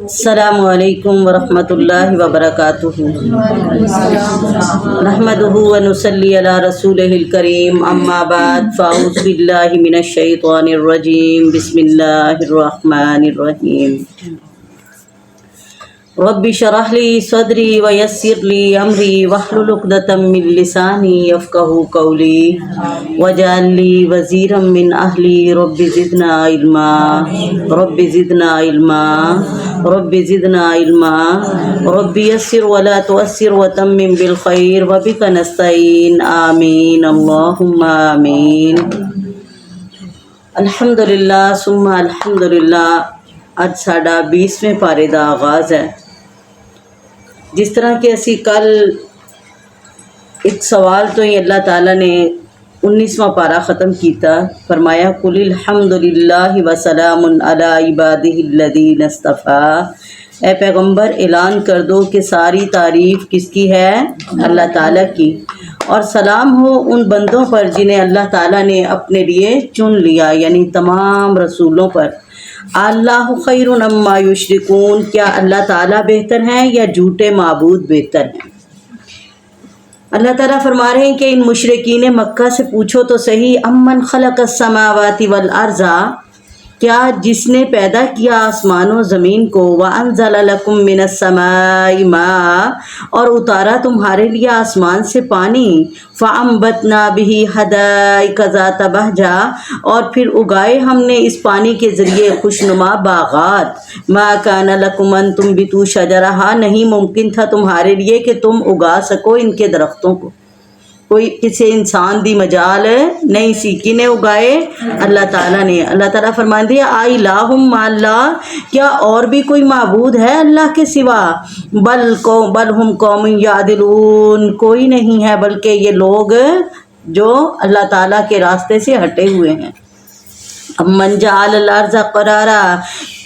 السلام علیکم ورحمۃ اللہ وبرکاتہ۔ نحمدہ ونصلی علی رسولہ الکریم، اما بعد فاعوذ باللہ من الشیطان الرجیم، بسم اللہ الرحمن الرحیم۔ رب اشرح لی صدری ویسر لی امری واحلل عقدۃ من لسانی یفقہوا قولی واجعل لی وزیرا من اہلی رب زدنا علما رب زدنا علما رب زدنا علما رب یسر ولا تعسر وتمم بالخیر وبک نستعین آمین اللہم آمین۔ الحمدللہ ثم الحمدللہ۔ اج ساڈا 20ویں پارے دا آغاز ہے۔ جس طرح کہ اسی کل ایک سوال تو ہی اللہ تعالیٰ نے 19واں پارہ ختم کیتا، فرمایا قل الحمدللہ وسلام علی عبادہ الذین اصطفیٰ۔ اے پیغمبر اعلان کر دو کہ ساری تعریف کس کی ہے؟ اللہ تعالیٰ کی، اور سلام ہو ان بندوں پر جنہیں اللہ تعالیٰ نے اپنے لیے چن لیا، یعنی تمام رسولوں پر۔ اللہ خیر اما یشرکون، کیا اللہ تعالیٰ بہتر ہیں یا جھوٹے معبود بہتر ہیں؟ اللہ تعالیٰ فرما رہے ہیں کہ ان مشرکین مکہ سے پوچھو تو صحیح، امن خلق السماوات والارض، کیا جس نے پیدا کیا آسمان و زمین کو، وانزل لکم من السماء ماء، اور اتارا تمہارے لیے آسمان سے پانی، فانبتنا به حدائق ذات بہجہ، اور پھر اگائے ہم نے اس پانی کے ذریعے خوشنما باغات، ما کان لکم ان تنبتوا شجرہا، نہیں ممکن تھا تمہارے لیے کہ تم اگا سکو ان کے درختوں کو، کوئی کسی انسان دی مجال نہیں سی، کنے اگائے؟ اللہ تعالیٰ نے۔ اللہ تعالیٰ فرما دیا الہ مع اللہ، کیا اور بھی کوئی معبود ہے اللہ کے سوا؟ بل ہم قوم یعدلون، کوئی نہیں ہے بلکہ یہ لوگ جو اللہ تعالیٰ کے راستے سے ہٹے ہوئے ہیں۔ امن جعل الارض قرارا،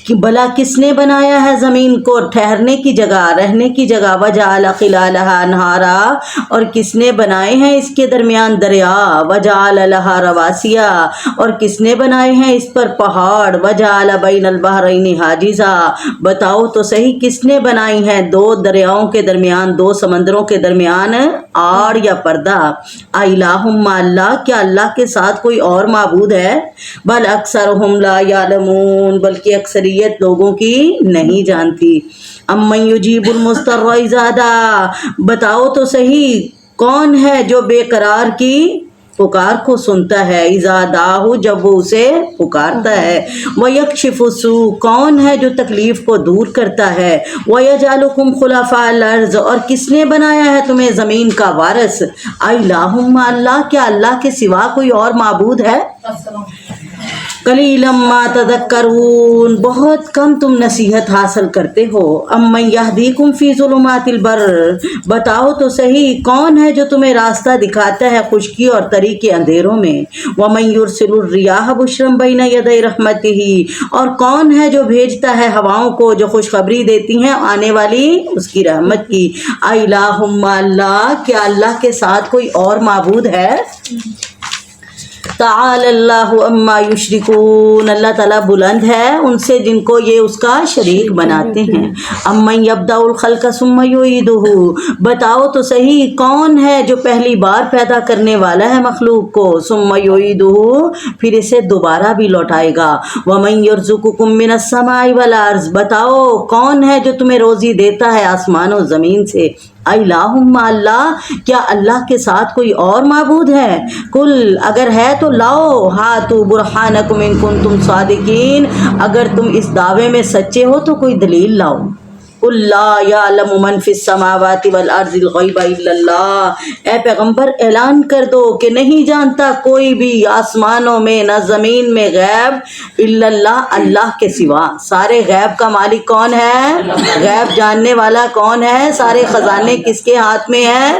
کہ بھلا کس نے بنایا ہے زمین کو ٹھہرنے کی جگہ، رہنے کی جگہ، وجعل خلالہا انہارا، اور کس نے بنائے ہیں اس کے درمیان دریا، وجعل لہا رواسیا، اور کس نے بنائے ہیں اس پر پہاڑ، وجعل بین البحرین حاجزا، بتاؤ تو صحیح کس نے بنائی ہیں دو دریاؤں کے درمیان، دو سمندروں کے درمیان آڑ یا پردہ۔ الہ مع اللہ، کیا اللہ کے ساتھ کوئی اور معبود ہے؟ بل اکثرہم لا یعلمون، بلکہ اکثریت لوگوں کی نہیں جانتی۔ امن یجیب المضطر اذا دعا، بتاؤ تو صحیح کون ہے جو بے قرار کی پکار کو سنتا ہے، اذا دعاہ، جب وہ اسے پکارتا ہے، ویکشف السوء، کون ہے جو تکلیف کو دور کرتا ہے، ویجعلکم خلفاء الارض، اور کس نے بنایا ہے تمہیں زمین کا وارث۔ الہ مع اللہ، کیا اللہ کے سوا کوئی اور معبود ہے؟ قلیلا ما تذکرون، بہت کم تم نصیحت حاصل کرتے ہو۔ امن یہدیکم فی ظلمات البر، بتاؤ تو صحیح کون ہے جو تمہیں راستہ دکھاتا ہے خشکی اور تری کے اندھیروں میں، ومن یرسل الریاح بشرا بین یدی رحمتہ، اور کون ہے جو بھیجتا ہے ہواؤں کو جو خوشخبری دیتی ہیں آنے والی اس کی رحمت کی۔ الہ مع اللہ، کیا اللہ کے ساتھ کوئی اور معبود ہے؟ تعالی اللہ عما یشرکون، اللہ تعالیٰ بلند ہے ان سے جن کو یہ اس کا شریک بناتے ہیں۔ امن یبدأ الخلق ثم یعیدہ، بتاؤ تو صحیح کون ہے جو پہلی بار پیدا کرنے والا ہے مخلوق کو، ثم یعیدہ، پھر اسے دوبارہ بھی لوٹائے گا۔ ومن یرزقکم من السماء والارض، بتاؤ کون ہے جو تمہیں روزی دیتا ہے آسمان و زمین سے۔ الہ مع اللہ، کیا اللہ کے ساتھ کوئی اور معبود ہے؟ کل، اگر ہے تو لاؤ، ہاتوا برہانکم ان کنتم صادقین، اگر تم اس دعوے میں سچے ہو تو کوئی دلیل لاؤ۔ قل لا یعلم من فی السماوات والارض الغیب الا اللہ، اے پیغمبر اعلان کر دو کہ نہیں جانتا کوئی بھی آسمانوں میں نہ زمین میں غیب الا اللہ، اللہ کے سوا۔ سارے غیب کا مالک کون ہے؟ غیب جاننے والا کون ہے؟ سارے خزانے کس کے ہاتھ میں ہیں؟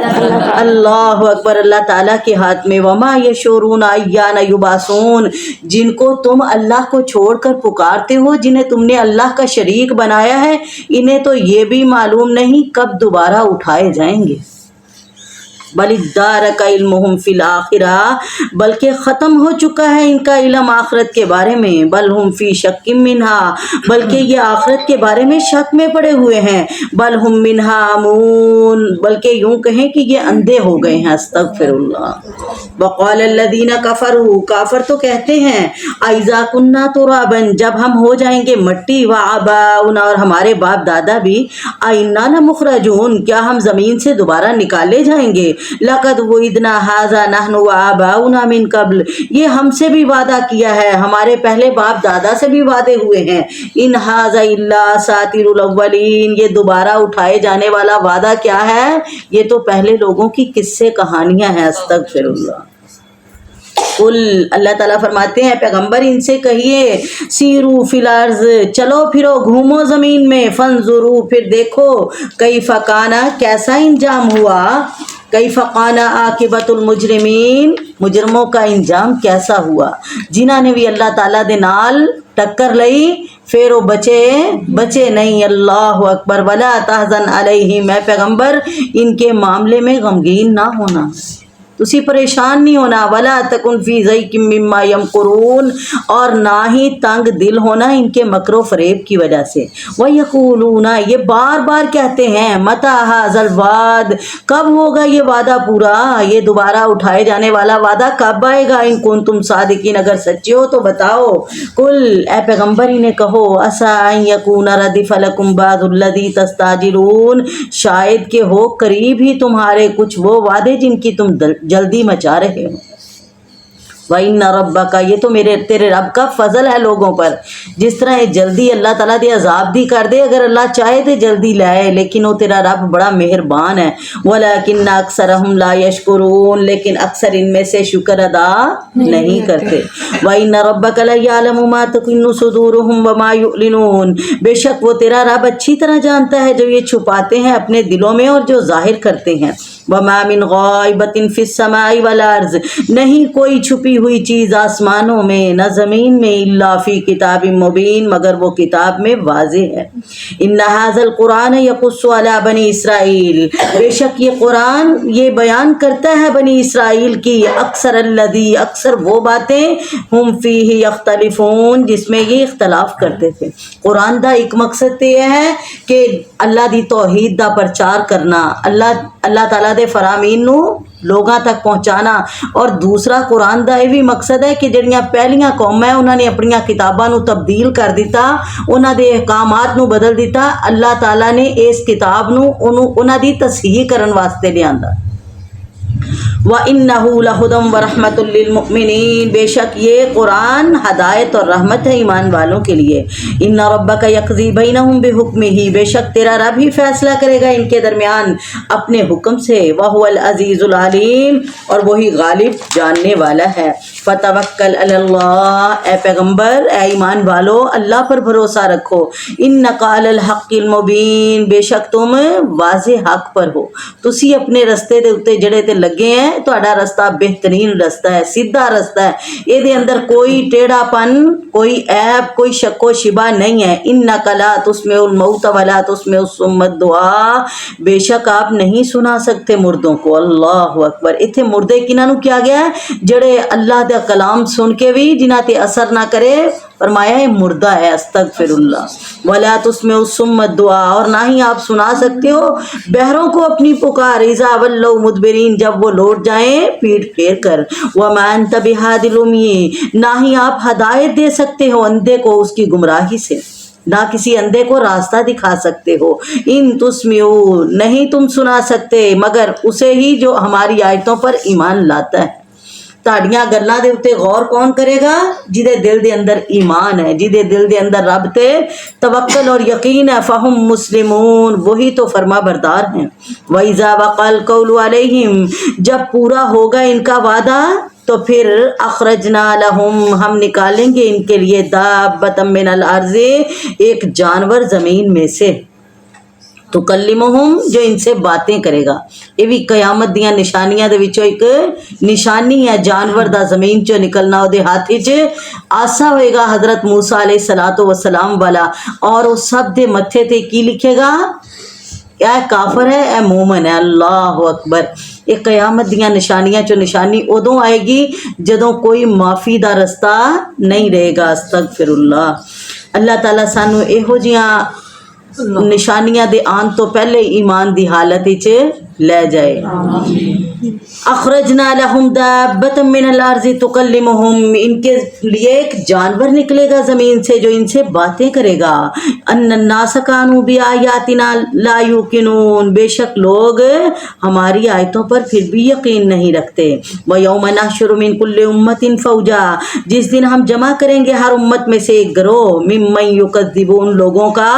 اللہ اکبر، اللہ تعالیٰ کے ہاتھ میں۔ وما یشعرون ایان یبعثون، جن کو تم اللہ کو چھوڑ کر پکارتے ہو، جنہیں تم نے اللہ کا شریک بنایا ہے، انہیں تو یہ بھی معلوم نہیں کب دوبارہ اٹھائے جائیں گے۔ بل ادارک علمہم فی الآخرہ، بلکہ ختم ہو چکا ہے ان کا علم آخرت کے بارے میں، بل ہم فی شک منہا، بلکہ یہ آخرت کے بارے میں شک میں پڑے ہوئے ہیں، بل ہم منہا عمون، بلکہ یوں کہیں کہ یہ اندھے ہو گئے ہیں، استغفر اللہ۔ وقال الذین کفروا، کافر تو کہتے ہیں، اذا کننا ترابا، جب ہم ہو جائیں گے مٹی، وآباؤنا، اور ہمارے باپ دادا بھی، ائنا لمخرجون، کیا ہم زمین سے دوبارہ نکالے جائیں گے، لقد وعدنا ھذا نحن وآباؤنا من قبل، یہ ہم سے بھی وعدہ کیا ہے، ہمارے پہلے باپ دادا سے بھی وعدے ہوئے ہیں، ان ھذا الا اساطیر الاولین، یہ دوبارہ اٹھائے جانے والا وعدہ کیا ہے، یہ تو پہلے لوگوں کی قصے کہانیاں ہیں، استغفر اللہ۔ قل، اللہ تعالیٰ فرماتے ہیں پیغمبر ان سے کہیے، سیرو فی الارض، چلو پھرو گھومو زمین میں، فانظرو، پھر دیکھو، کیف کان، کیسا انجام ہوا، کیف کان عاقبۃ المجرمین، مجرموں کا انجام کیسا ہوا، جنہاں نے بھی اللہ تعالیٰ دے نال ٹکر لئی پھر وہ بچے نہیں، اللہ اکبر۔ ولا تحزن علیہم، اے پیغمبر ان کے معاملے میں غمگین نہ ہونا، تسی پریشان نہیں ہونا، ولا تکن فی ضیق مما یمکرون، اور نہ ہی تنگ دل ہونا ان کے مکر و فریب کی وجہ سے، ویقولون، یہ بار بار کہتے ہیں، متی ھذا الوعد، کب ہوگا یہ وعدہ پورا، یہ دوبارہ اٹھائے جانے والا وعدہ کب آئے گا، ان کنتم صادقین، اگر سچے ہو تو بتاؤ۔ قل، اے پیغمبر انہیں کہو، عسیٰ ان یکون ردف لکم بعض الذی تستعجلون، شاید کہ ہو قریب ہی تمہارے کچھ وہ وعدے جن کی تم جلدی مچا رہے ہو، وَإِنَّ رَبَّكَ، یہ تو تیرے رب کا فضل ہے لوگوں پر، جس طرح یہ جلدی اللہ تعالیٰ دے عذاب بھی کر دے، اگر اللہ چاہے تو جلدی لائے، لیکن وہ تیرا رب بڑا مہربان ہے، وَلَكِنَّ أَكْثَرَهُمْ لَا يَشْكُرُونَ، لیکن اکثر ان میں سے شکر ادا نہیں کرتے، وَإِنَّ رَبَّكَ لَيَعْلَمُ مَا تُكِنُّ صُدُورُهُمْ وَمَا يُعْلِنُونَ، بے شک وہ تیرا رب اچھی طرح جانتا ہے جو یہ چھپاتے ہیں اپنے دلوں میں اور جو ظاہر کرتے ہیں، وَمَا مِنْ غَائِبَةٍ فِي السَّمَاءِ وَالْأَرْضِ، نہیں کوئی چھپی ہوئی چیز آسمانوں میں نہ زمین میں، الا فی کتاب مبین، مگر وہ کتاب میں واضح ہے، ان ھذا القرآن یقص علی بنی اسرائیل، بے شک یہ قرآن یہ بیان کرتا ہے بنی اسرائیل کی، اکثر وہ باتیں ہم فیہ یختلفون، جس میں یہ اختلاف کرتے تھے۔ قرآن دا ایک مقصد تو یہ ہے کہ اللہ دی توحید دا پرچار کرنا، اللہ تعالیٰ دے فرامین نو لوگاں تک پہنچانا، اور دوسرا قرآن دا یہ بھی مقصد ہے کہ جڑیاں پہلیاں قومیں انہوں نے اپنیاں کتاباں نو تبدیل کر دیتا، انہاں دے احکامات نو بدل دیتا، اللہ تعالیٰ نے اس کتاب نو انہاں دی تصحیح کرن واسطے لیاندا۔ وَإِنَّهُ لَهُدًى وَرَحْمَةٌ لِّلْمُؤْمِنِينَ، بے شک یہ قرآن ہدایت اور رحمت ہے ایمان والوں کے لیے، إِنَّ رَبَّكَ يَقْضِي بَيْنَهُمْ بِحُكْمِهِ، بے شک تیرا رب ہی فیصلہ کرے گا ان کے درمیان اپنے حکم سے، وَهُوَ الْعَزِيزُ الْعَلِيمُ، اور وہی غالب جاننے والا ہے، فَتَوَكَّلْ عَلَى اللَّهِ، اے پیغمبر اے ایمان والو اللہ پر بھروسہ رکھو، إِنَّكَ عَلَى الْحَقِّ الْمُبِينِ، بے شک تم واضح حق پر ہو، تسی اپنے رستے دے اتے جڑے تے لگے ہیں، تہاڈا رستہ بہترین رستہ ہے، سیدھا رستہ ہے، یہ دے اندر کوئی ٹیڑھا پن، کوئی عیب، کوئی شک و شبہ نہیں ہے، انک لا تسمع الموت ولا تسمع الصم الدعاء، بے شک آپ نہیں سنا سکتے مردوں کو، اللہ اکبر۔ اتھے مردے کنہاں نو کیا گیا ہے، جڑے اللہ دا کلام سن کے بھی جنہاں تے اثر نہ کرے، فرمایا ہے مردہ ہے، استغفر اللہ۔ ولا تسمع الصم الدعاء، اور نہ ہی آپ سنا سکتے ہو بہروں کو اپنی پکار، اذا ولوا مدبرین، جب وہ لوٹ جائیں پیٹ پھیر کر، وما انت بہادی العمی، نہ ہی آپ ہدایت دے سکتے ہو اندھے کو اس کی گمراہی سے، نہ کسی اندھے کو راستہ دکھا سکتے ہو، ان تسمعو، نہیں تم سنا سکتے مگر اسے ہی جو ہماری آیتوں پر ایمان لاتا ہے۔ تہاڈیاں گلاں دے اوتے غور کون کرے گا؟ جدے دل دے اندر ایمان ہے، جدے دل دے اندر رب تے توکل اور یقین ہے، فہم مسلمون، وہی تو فرما بردار ہیں۔ وَإِذَا وَقَعَ الْقَوْلُ عَلَيْهِمْ، جب پورا ہوگا ان کا وعدہ تو پھر اخرجنا لہم، ہم نکالیں گے ان کے لیے، دابۃ من الارض، ایک جانور زمین میں سے، تکلمہم، جو ان سے باتیں کرے گا، یہ بھی قیامت دیاں نشانیاں دے وچوں ایک نشانی ہے، جانور دا زمین چوں نکلنا، وہ دے ہاتھ وچ آسا ہوئے گا حضرت موسیٰ علیہ السلام والا، اور اس سب دے متھے تے کی لکھے گا، اے کافر ہے اے مومن ہے، اللہ اکبر۔ یہ قیامت دیاں نشانیاں چو نشانی ادوں آئے گی جدوں کوئی معافی دا رستہ نہیں رہے گا. استغفر اللہ. اللہ تعالیٰ سانو یہو جیاں نشانیاں دے آن تو پہلے ایمان دی حالت وچ لے جائے. اخرجنا لہم دابۃ من الارض تکلمہم، ان کے لیے ایک جانور نکلے گا زمین سے جو ان سے باتیں کرے گا. ان الناس کانوا بآیاتنا لا یوقنون، بے شک لوگ ہماری آیتوں پر پھر بھی یقین نہیں رکھتے. ویوم نحشر من کل امۃ فوجا، جس دن ہم جمع کریں گے ہر امت میں سے ایک گروہ، ممن یکذب، ان لوگوں کا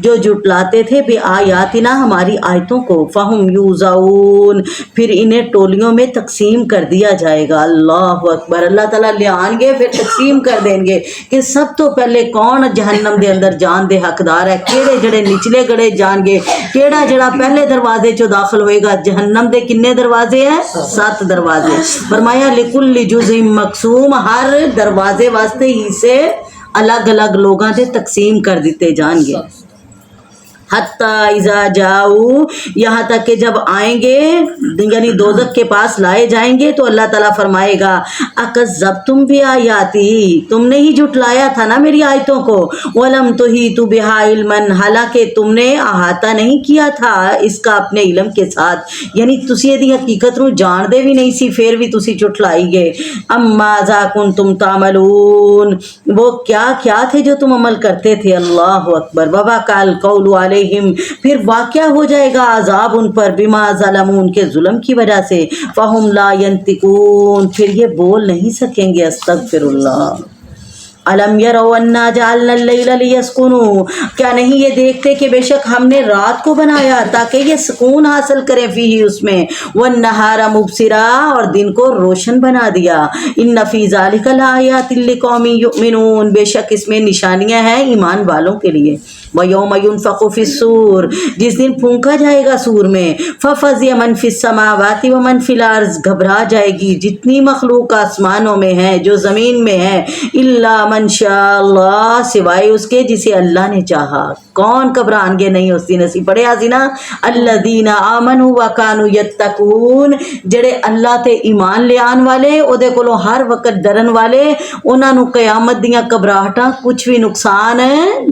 جو جھٹلاتے تھے بآیاتنا ہماری آیتوں کو. فہم یوزعون، پھر انہیں ٹولیوں میں تقسیم کر دیا جائے گا. اللہ اکبر. اللہ تعالیٰ لے آن گے پھر تقسیم کر دیں گے کہ سب تو پہلے کون جہنم دے اندر جان دے حقدار ہے، کیڑے جڑے نچلے گڑے جان گے، کیڑا جڑا پہلے دروازے چو داخل ہوئے گا. جہنم دے کنے دروازے ہیں؟ 7 دروازے. فرمایا لکل جزء مقسوم، ہر دروازے واسطے ہی سے الگ الگ لوگاں دے تقسیم کر دیتے جان گے. حتیٰ اذا جاؤ، یہاں تک کہ جب آئیں گے یعنی دوزخ کے پاس لائے جائیں گے تو اللہ تعالیٰ فرمائے گا اکذبتم بآیاتی، تم نے ہی جھٹلایا تھا نا میری آیتوں کو. ولم تحیطوا بہا علما، حالانکہ تم نے احاطہ نہیں کیا تھا اس کا اپنے علم کے ساتھ، یعنی تسی یہ حقیقت نو جان دے بھی نہیں سی پھر بھی تسی جھٹلائی گئے. ماذا کنتم تعملون، وہ کیا تھے جو تم عمل کرتے تھے. اللہ اکبر. ووقع القول علیہم، پھر واقع ہو جائے گا عذاب ان پر، بما ظلموا، ان کے ظلم کی وجہ سے. فہم لا ینطقون، پھر یہ بول نہیں سکیں گے. استغفر اللہ. الم یروا انا جعلنا اللیل لیسکنوا، کیا نہیں یہ دیکھتے کہ بے شک ہم نے رات کو بنایا تاکہ یہ سکون حاصل کریں فیہ اس میں، والنہار مبصرا، اور دن کو روشن بنا دیا. ان فی ذلک لآیات لقوم یؤمنون، بے شک اس میں نشانیاں ہیں ایمان والوں کے لیے. وَيَوْمَ يُنفَخُ فِي الصُّورِ، جس دن پھونکا جائے گا سور میں. فَفَزِعَ مَنْ فِي السَّمَاوَاتِ وَمَنْ فِي الْأَرْضِ، گھبرا جائے گی جتنی مخلوق آسمانوں میں ہے جو زمین میں ہے. إِلَّا مَنْ شَاءَ اللَّهُ، سوائے اس کے جسے اللہ نے چاہا. کون گھبران گے نہیں اس دن؟ اسی پڑھے آسی نا الذین آمنوا وکانوا یتقون، جڑے اللہ تے ایمان لے آن والے او دے کولوں ہر وقت ڈرن والے، انہاں نو قیامت دیاں گھبراہٹاں کچھ بھی نقصان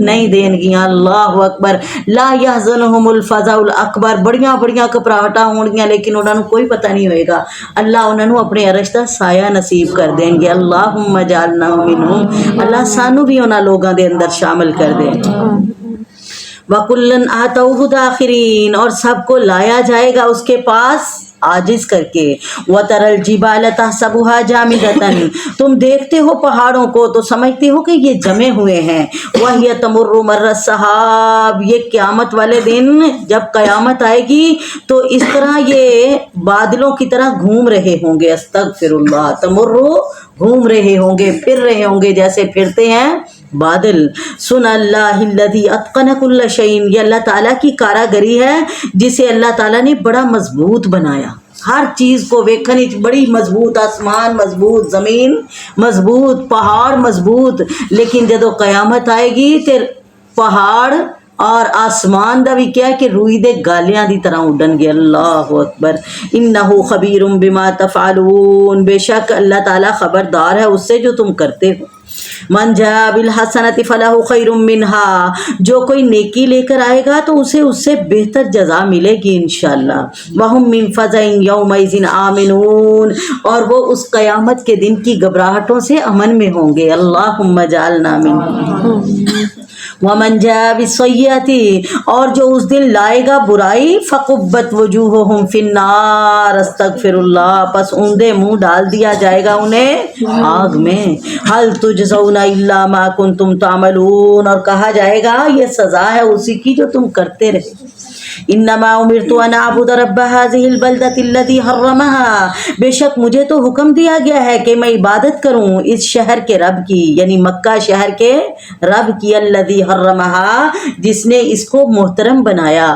نہیں دین گیاں. اللہ اکبر. لا یحزنہم الفزع الاکبر، بڑیاں بڑیاں گھبراہٹاں ہون گیاں لیکن انہاں نو کوئی پتہ نہیں ہوئے گا. اللہ انہاں نو اپنے عرش دا سایہ نصیب کر دیں گے. اللہم اجعلنا منہم، اللہ سانو بھی انہاں لوگاں دے اندر شامل کر دے. وَكُلًّا آتَوْهُ دَاخِرِينَ، اور سب کو لایا جائے گا اس کے پاس عاجز کر کے. وَتَرَى الْجِبَالَ تَحْسَبُهَا جَامِدَةً، تم دیکھتے ہو پہاڑوں کو تو سمجھتے ہو کہ یہ جمے ہوئے ہیں. وَهِيَ تَمُرُّ مَرَّ السَّحَابِ، یہ قیامت والے دن جب قیامت آئے گی تو اس طرح یہ بادلوں کی طرح گھوم رہے ہوں گے. استغفر اللہ. تمرو، گھوم رہے ہوں گے، پھر رہے ہوں گے جیسے پھرتے ہیں بادل. سن اللہ الذی اتقن کل شیء، یہ اللہ تعالیٰ کی کاراگری ہے جسے اللہ تعالیٰ نے بڑا مضبوط بنایا. ہر چیز کو ویکھنی بڑی مضبوط، آسمان مضبوط، زمین مضبوط، پہاڑ مضبوط، لیکن جدو قیامت آئے گی تے پہاڑ اور آسمان دا بھی کیا ہے کہ روئی دے گالیاں دی طرح اڈن گے. اللہ اکبر. انہو خبیر بما تفعلون، بے شک اللہ تعالیٰ خبردار ہے اس سے جو تم کرتے ہو. من جاء بالحسنۃ فلہ خیر منہا، جو کوئی نیکی لے کر آئے گا تو اسے اس سے بہتر جزا ملے گی انشاءاللہ. وہم من فزع یومئذ آمنون، اور وہ اس قیامت کے دن کی گھبراہٹوں سے امن میں ہوں گے. اللہم اجعلنا منہم. ومن جاء بالسیئۃ، اور جو اس دن لائے گا برائی، فقبت وجوہہم فی النار، استغفر اللہ، پس اوندے منہ ڈال دیا جائے گا انہیں آگ میں. هل تجزون الا ما کنتم تعملون، اور کہا جائے گا یہ سزا ہے اسی کی جو تم کرتے رہے. انما امرت ان اعبد رب هذه البلدة الذي حرمها، بے شک مجھے تو حکم دیا گیا ہے کہ میں عبادت کروں اس شہر کے رب کی، یعنی مکہ شہر کے رب کی. الذي حرمها، جس نے اس کو محترم بنایا.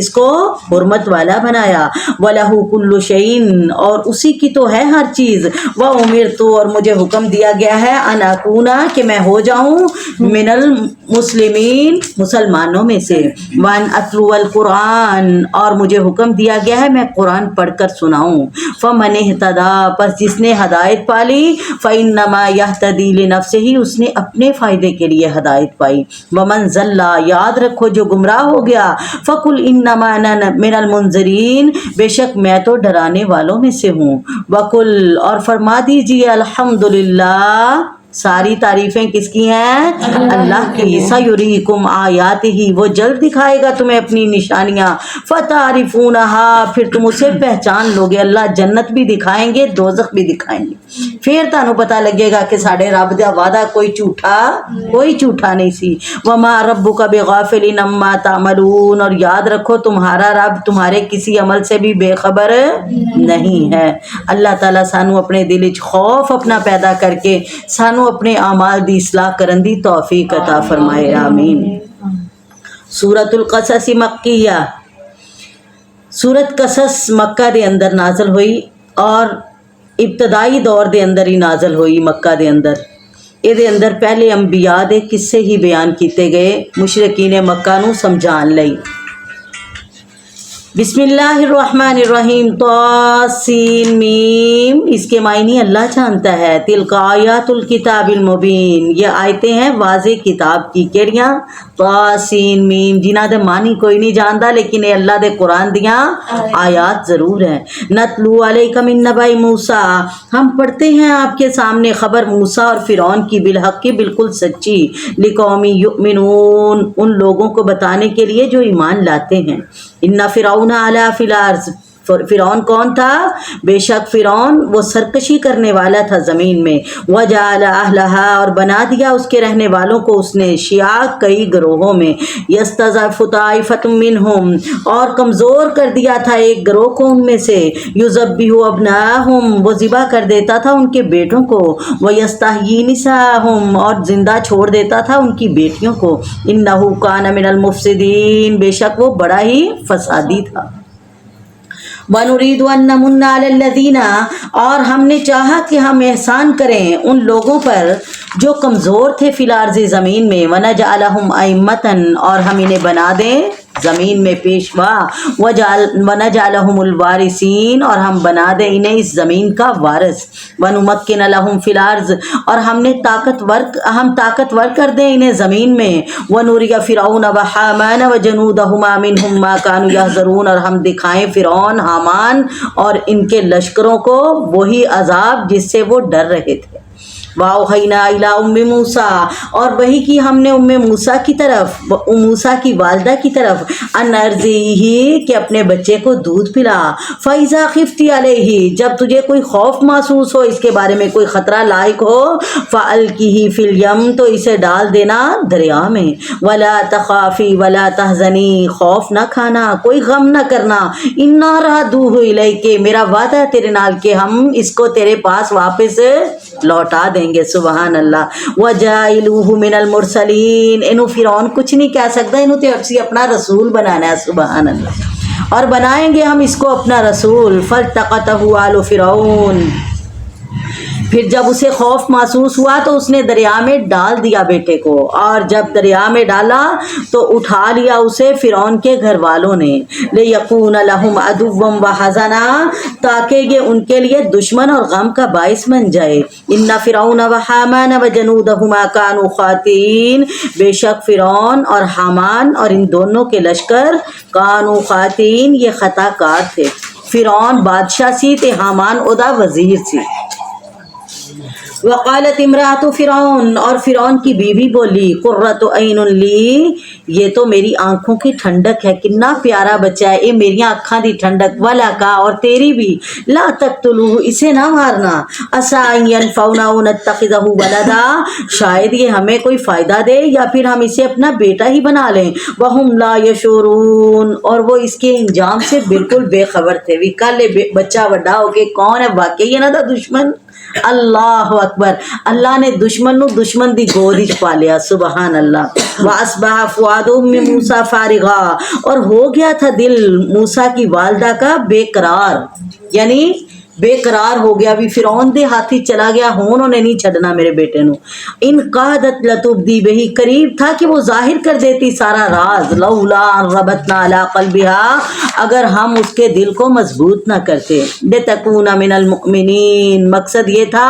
اس کو حرمت والا بنایا. وَلَهُ كُلُّ شَيْءٍ اور اسی کی تو ہے ہر چیز. وَأُمِرْتُ اور مجھے حکم دیا گیا ہے أَنْ أَكُونَ کہ میں ہو جاؤں من المسلمین مسلمانوں میں سے. وَأَنْ أَتْلُوَ الْقُرْآنَ اور مجھے حکم دیا گیا ہے میں قرآن پڑھ کر سناؤں. فَمَنِ اهْتَدَىٰ پس جس نے ہدایت پالی فَإِنَّمَا يَهْتَدِي لِنَفْسِهِ اس نے اپنے فائدے کے لیے ہدایت پائی. وَمَنْ ضَلَّ یاد رکھو جو گمراہ ہو گیا فَقُلْ إِنَّمَا أَنَا مِنَ الْمُنذِرِينَ بے شک میں تو ڈرانے والوں میں سے ہوں. وَقُلْ اور فرما دیجئے الحمدللہ ساری تعریفیں کس کی ہیں؟ اللہ کی. سَيُرِيكُمْ آیاتہ وہ جلد دکھائے گا تمہیں اپنی نشانیاں. فَتَعْرِفُونَهَا پھر تم اسے پہچان لوگے. اللہ جنت بھی دکھائیں گے دوزخ بھی دکھائیں گے. پھر تانوں پتہ لگے گا کہ ساڑھے رب دا وعدہ کوئی جھوٹا نہیں سی. وَمَا رَبُّكَ بِغَافِلٍ عَمَّا تَعْمَلُونَ اور یاد رکھو تمہارا رب تمہارے کسی عمل سے بھی بے خبر نہیں ہے. اللہ تعالیٰ سانو اپنے دل وچ خوف اپنا پیدا کر کے سانو اپنے اعمال دی اصلاح کرن دی توفیق عطا فرمائے. آمین. سورۃ القصص مکیہ سورۃ قصص مکہ دے اندر نازل ہوئی اور ابتدائی دور دے اندر ہی نازل ہوئی مکہ دے اندر. اے دے اندر پہلے انبیاء دے قصے ہی بیان کیتے گئے مشرکین مکہ نو سمجھان لئی. بسم اللہ الرحمن الرحیم. طاسین میم اس کے معنی اللہ جانتا ہے. تلک آیات الکتاب المبین یہ آیتیں ہیں واضح کتاب کی. کیڑیاں؟ طاسین میم جنہاں دے معنی کوئی نہیں جانتا لیکن یہ اللہ دے قرآن دیاں آیات ضرور ہیں. نتلو علیک من نبأ موسیٰ ہم پڑھتے ہیں آپ کے سامنے خبر موسیٰ اور فرعون کی بالحق کی بالکل سچی. لقوم یؤمنون ان لوگوں کو بتانے کے لیے جو ایمان لاتے ہیں. ان فرعون علا فی الارض فرعون کون تھا؟ بے شک فرعون وہ سرکشی کرنے والا تھا زمین میں. وجعل اہلہا اور بنا دیا اس کے رہنے والوں کو اس نے شیعہ کئی گروہوں میں. یستضعف طائفۃ منہم اور کمزور کر دیا تھا ایک گروہ کو ان میں سے. یذبح ابناءہم وہ ذبح کر دیتا تھا ان کے بیٹوں کو. ویستحیی نساءہم اور زندہ چھوڑ دیتا تھا ان کی بیٹیوں کو. انہ کان من المفسدین بے شک وہ بڑا ہی فسادی تھا. وَنُرِيدُ أَن نَّمُنَّ عَلَى الَّذِينَ اور ہم نے چاہا کہ ہم احسان کریں ان لوگوں پر جو کمزور تھے فی الارض زمین میں. وَنَجْعَلَهُمْ أَئِمَّةً اور ہم انہیں بنا دیں زمین میں پیشوا. وَنَجْعَلَهُمُ الْوَارِثِينَ اور ہم بنا دیں انہیں اس زمین کا وارث. وَنُمَكِّنَ لَهُمْ فِي الْأَرْضِ اور ہم طاقتور کر دیں انہیں زمین میں. وَنُرِيَ فِرْعَوْنَ وَحَامَانَ وَجُنُودَهُمَا مِنْهُمْ مَا كَانُوا يَحْذَرُونَ اور ہم دکھائیں فرعون حامان اور ان کے لشکروں کو وہی عذاب جس سے وہ ڈر رہے تھے. وَأَوْحَيْنَا إِلَىٰ أُمِّ مُوسَىٰ اور وحی کی ہم نے موسیٰ کی طرف موسیٰ کی والدہ کی طرف أَنْ أَرْضِعِهِ کہ اپنے بچے کو دودھ پلا. فَإِذَا خِفْتِ عَلَيْهِ جب تجھے کوئی خوف محسوس ہو اس کے بارے میں کوئی خطرہ لاحق ہو. فَأَلْقِهِ فِي الْيَمِّ تو اسے ڈال دینا دریا میں. وَلَا تَخَافِي وَلَا تَحْزَنِي خوف نہ کھانا کوئی غم نہ کرنا. إِنَّا رَادُوهُ إِلَيْكِ میرا وعدہ ہے تیرے نال کہ ہم اس کو تیرے پاس واپس لوٹا دیں گے. سبحان اللہ. وَجَائِلُوهُ مِنَ الْمُرْسَلِينَ انہوں فرعون کچھ نہیں کہہ سکتا انہوں تے اسی اپنا رسول بنانا ہے. سبحان اللہ. اور بنائیں گے ہم اس کو اپنا رسول. فَالْتَقَطَهُ آلُ فرعون پھر جب اسے خوف محسوس ہوا تو اس نے دریا میں ڈال دیا بیٹے کو. اور جب دریا میں ڈالا تو اٹھا لیا اسے فرعون کے گھر والوں نے. لِيَكُونَ لَهُمْ عَدُوًّا وَحَزَنًا تاکہ یہ ان کے لیے دشمن اور غم کا باعث بن جائے. إِنَّ فِرْعَوْنَ وَحَامَانَ وَجُنُودَهُمَا كَانُوا خَاطِئِينَ بے شک فرعون اور حامان اور ان دونوں کے لشکر کانوا خاطئین یہ خطا کار تھے. فرعون بادشاہ سی تے حامان ادا وزیر سی. وقالت امرأۃ فرعون اور فرعون کی بیوی بولی قرۃ عین لی یہ تو میری آنکھوں کی ٹھنڈک ہے. کتنا پیارا بچہ ہے یہ میری آنکھاں دی ٹھنڈک. وَلَکَ اور تیری بھی. لا تقتلوہ اسے نہ مارنا. عسیٰ ان ینفعنا او نتخذہ ولدا شاید یہ ہمیں کوئی فائدہ دے یا پھر ہم اسے اپنا بیٹا ہی بنا لیں. وَهُمْ لَا يَشْعُرُونَ اور وہ اس کے انجام سے بالکل بے خبر تھے. بھی کل بچہ بڑا ہو کے کون ہے واقعی انہاں دا دشمن اللہ اکبر، اللہ نے دشمن نو دشمن دی گود وچ پا لیا، سبحان اللہ۔ وَأَصْبَحَ فُؤَادُ أُمِّ مُوسَىٰ فَارِغًا، اور ہو گیا تھا دل موسیٰ کی والدہ کا بے قرار، یعنی بے قرار ہو گیا بھی فرعون دے ہاتھی چلا گیا، ہون انہیں نہیں چھڑنا میرے بیٹے نو۔ ان قادت لتبدی بہی، قریب تھا کہ وہ ظاہر کر دیتی سارا راز، لولا ربطنا علی قلبها، اگر ہم اس کے دل کو مضبوط نہ کرتے، لتکون من المؤمنین، مقصد یہ تھا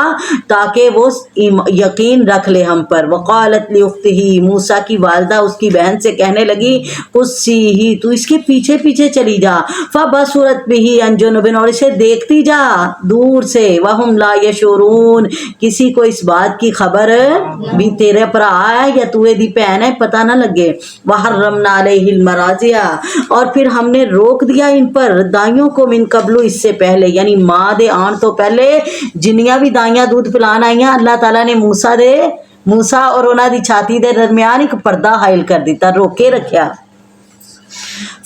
تاکہ وہ یقین رکھ لے ہم پر۔ وقالت لاختہ، موسیٰ کی والدہ اس کی بہن سے کہنے لگی، قصیہ، تو اس کے پیچھے پیچھے چلی جا، فبصرت بہ عن جنب، اور اسے دیکھتی جا دور سے، وہم لا یشعرون، کسی کو اس بات کی خبر بھی تیرے پر آیا یا توے دی پہن ہے پتہ نہ لگے۔ وحرمنا علیہ المراضع، اور پھر ہم نے روک دیا ان پر دائیوں کو، من قبل، اس سے پہلے، یعنی ماں دے آن تو پہلے جنیاں بھی دائیاں دودھ پلان آئیاں، اللہ تعالیٰ نے موسیٰ اور انہاں دی چھاتی دے درمیان ایک پردہ حائل کر دیتا، روکے رکھیا۔